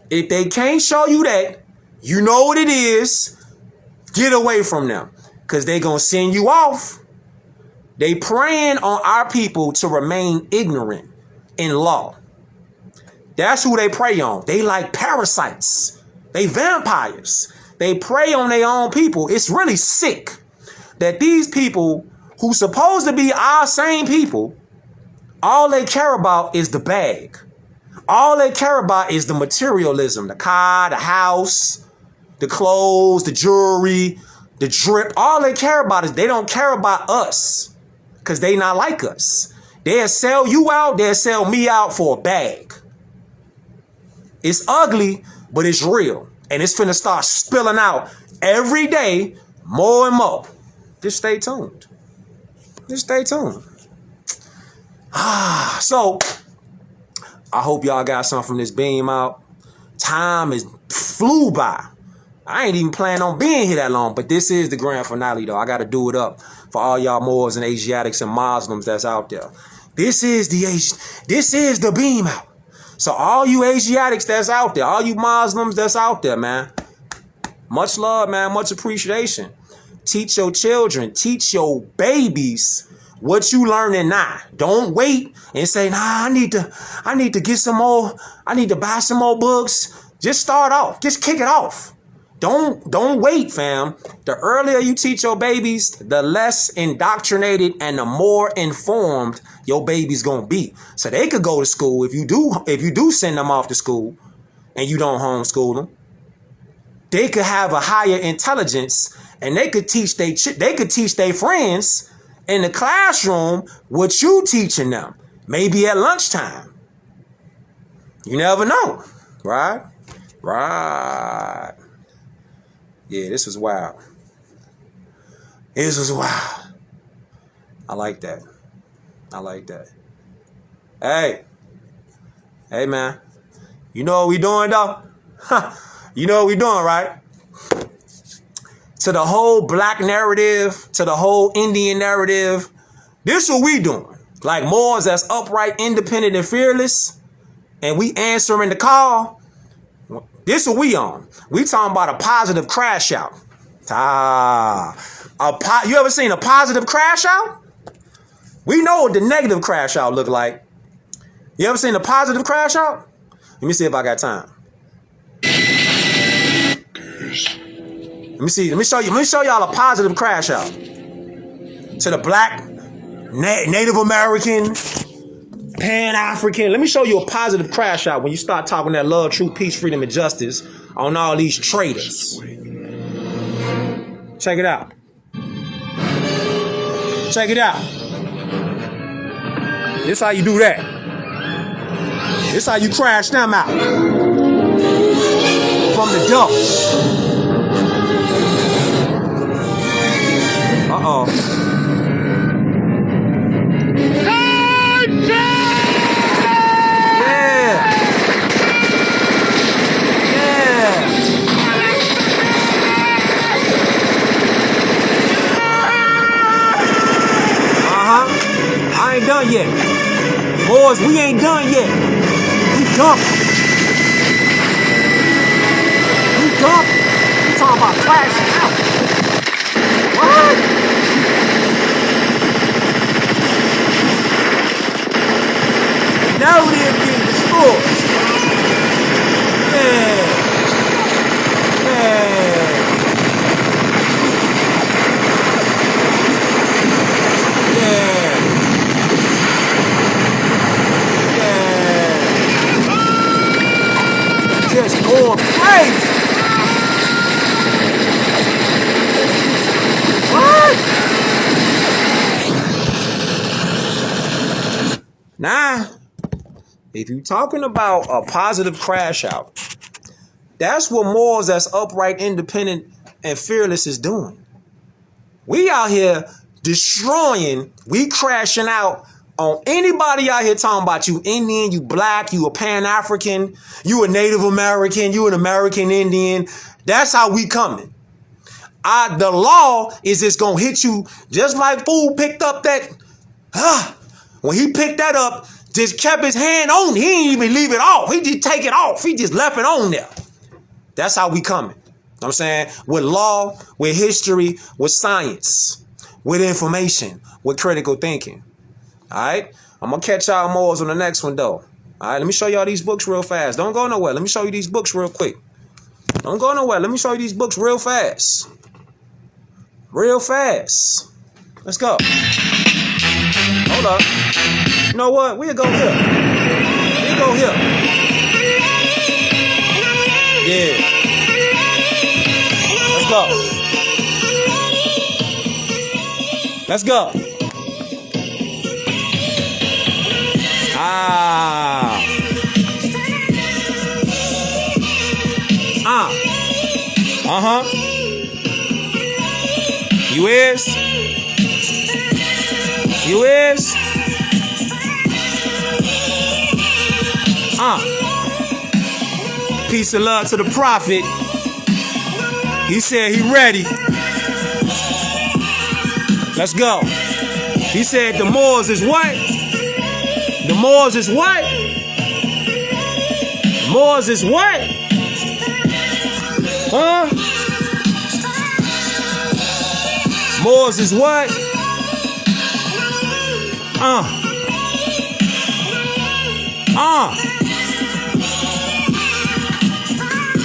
[SPEAKER 1] If they can't show you that, you know what it is, get away from them because they going to send you off. They preying on our people to remain ignorant in law. That's who they prey on. They like parasites. They vampires. They prey on their own people. It's really sick that these people who supposed to be our same people, all they care about is the bag. All they care about is the materialism, the car, the house, the clothes, the jewelry, the drip. All they care about is they don't care about us because they not like us. They'll sell you out. They'll sell me out for a bag. It's ugly, but it's real. And it's finna start spilling out every day more and more. Just stay tuned. Just stay tuned. So, I hope y'all got something from this beam out. Time is flew by. I ain't even planning on being here that long, but this is the grand finale, though. I got to do it up for all y'all Moors and Asiatics and Muslims that's out there. This is the beam out. So all you Asiatics that's out there, all you Muslims that's out there, man, much love, man, much appreciation. Teach your children, teach your babies what you learning now. Don't wait and say, nah, I need to get some more. I need to buy some more books. Just start off. Just kick it off. Don't wait, fam. The earlier you teach your babies, the less indoctrinated and the more informed your baby's gonna be. So they could go to school if you do send them off to school and you don't homeschool them. They could have a higher intelligence and they could teach their friends in the classroom what you teaching them. Maybe at lunchtime. You never know, right? Right. Yeah, this was wild. This was wild. I like that. I like that. Hey, man. You know what we doing, though? You know what we doing, right? To the whole black narrative, to the whole Indian narrative, this what we doing. Like Moors that's upright, independent, and fearless, and we answering the call. This what we on. We talking about a positive crash out. You ever seen a positive crash out? We know what the negative crash out look like. You ever seen a positive crash out? Let me see if I got time. Let me show y'all a positive crash out. To the black, Native American, Pan-African. Let me show you a positive crash out when you start talking that love, truth, peace, freedom, and justice on all these traitors. Check it out. Check it out. This how you do that. This how you crash them out. From the dump. Uh-oh. I ain't done yet. Boys, we ain't done yet. We dumping. We dumping. We talking about crashing out. What? Narrative getting destroyed. Yeah. Just going crazy. What? Nah, if you're talking about a positive crash out, that's what Moors that's upright, independent, and fearless is doing. We out here destroying, we crashing out on anybody out here talking about you Indian, you black, you a Pan-African, you a Native American, you an American Indian. That's how we coming. The law is just gonna hit you just like fool picked up that. When he picked that up, just kept his hand on it. He didn't even leave it off. He just take it off. He just left it on there. That's how we coming. You know what I'm saying? With law, with history, with science, with information, with critical thinking. All right, I'm gonna catch y'all more on the next one though. All right, let me show y'all these books real fast. Don't go nowhere. Let me show you these books real quick. Don't go nowhere. Let me show you these books real fast. Real fast. Let's go. Hold up. You know what? We'll go here. We'll go here. Yeah. go. Let's go. Ah. Uh-huh. You is? You is? Peace and love to the prophet. He said he ready. Let's go. He said the Moors is what? The Moors is what? Moors is what? Huh? Moors is what?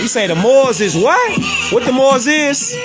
[SPEAKER 1] He say the Moors is what? What the Moors is?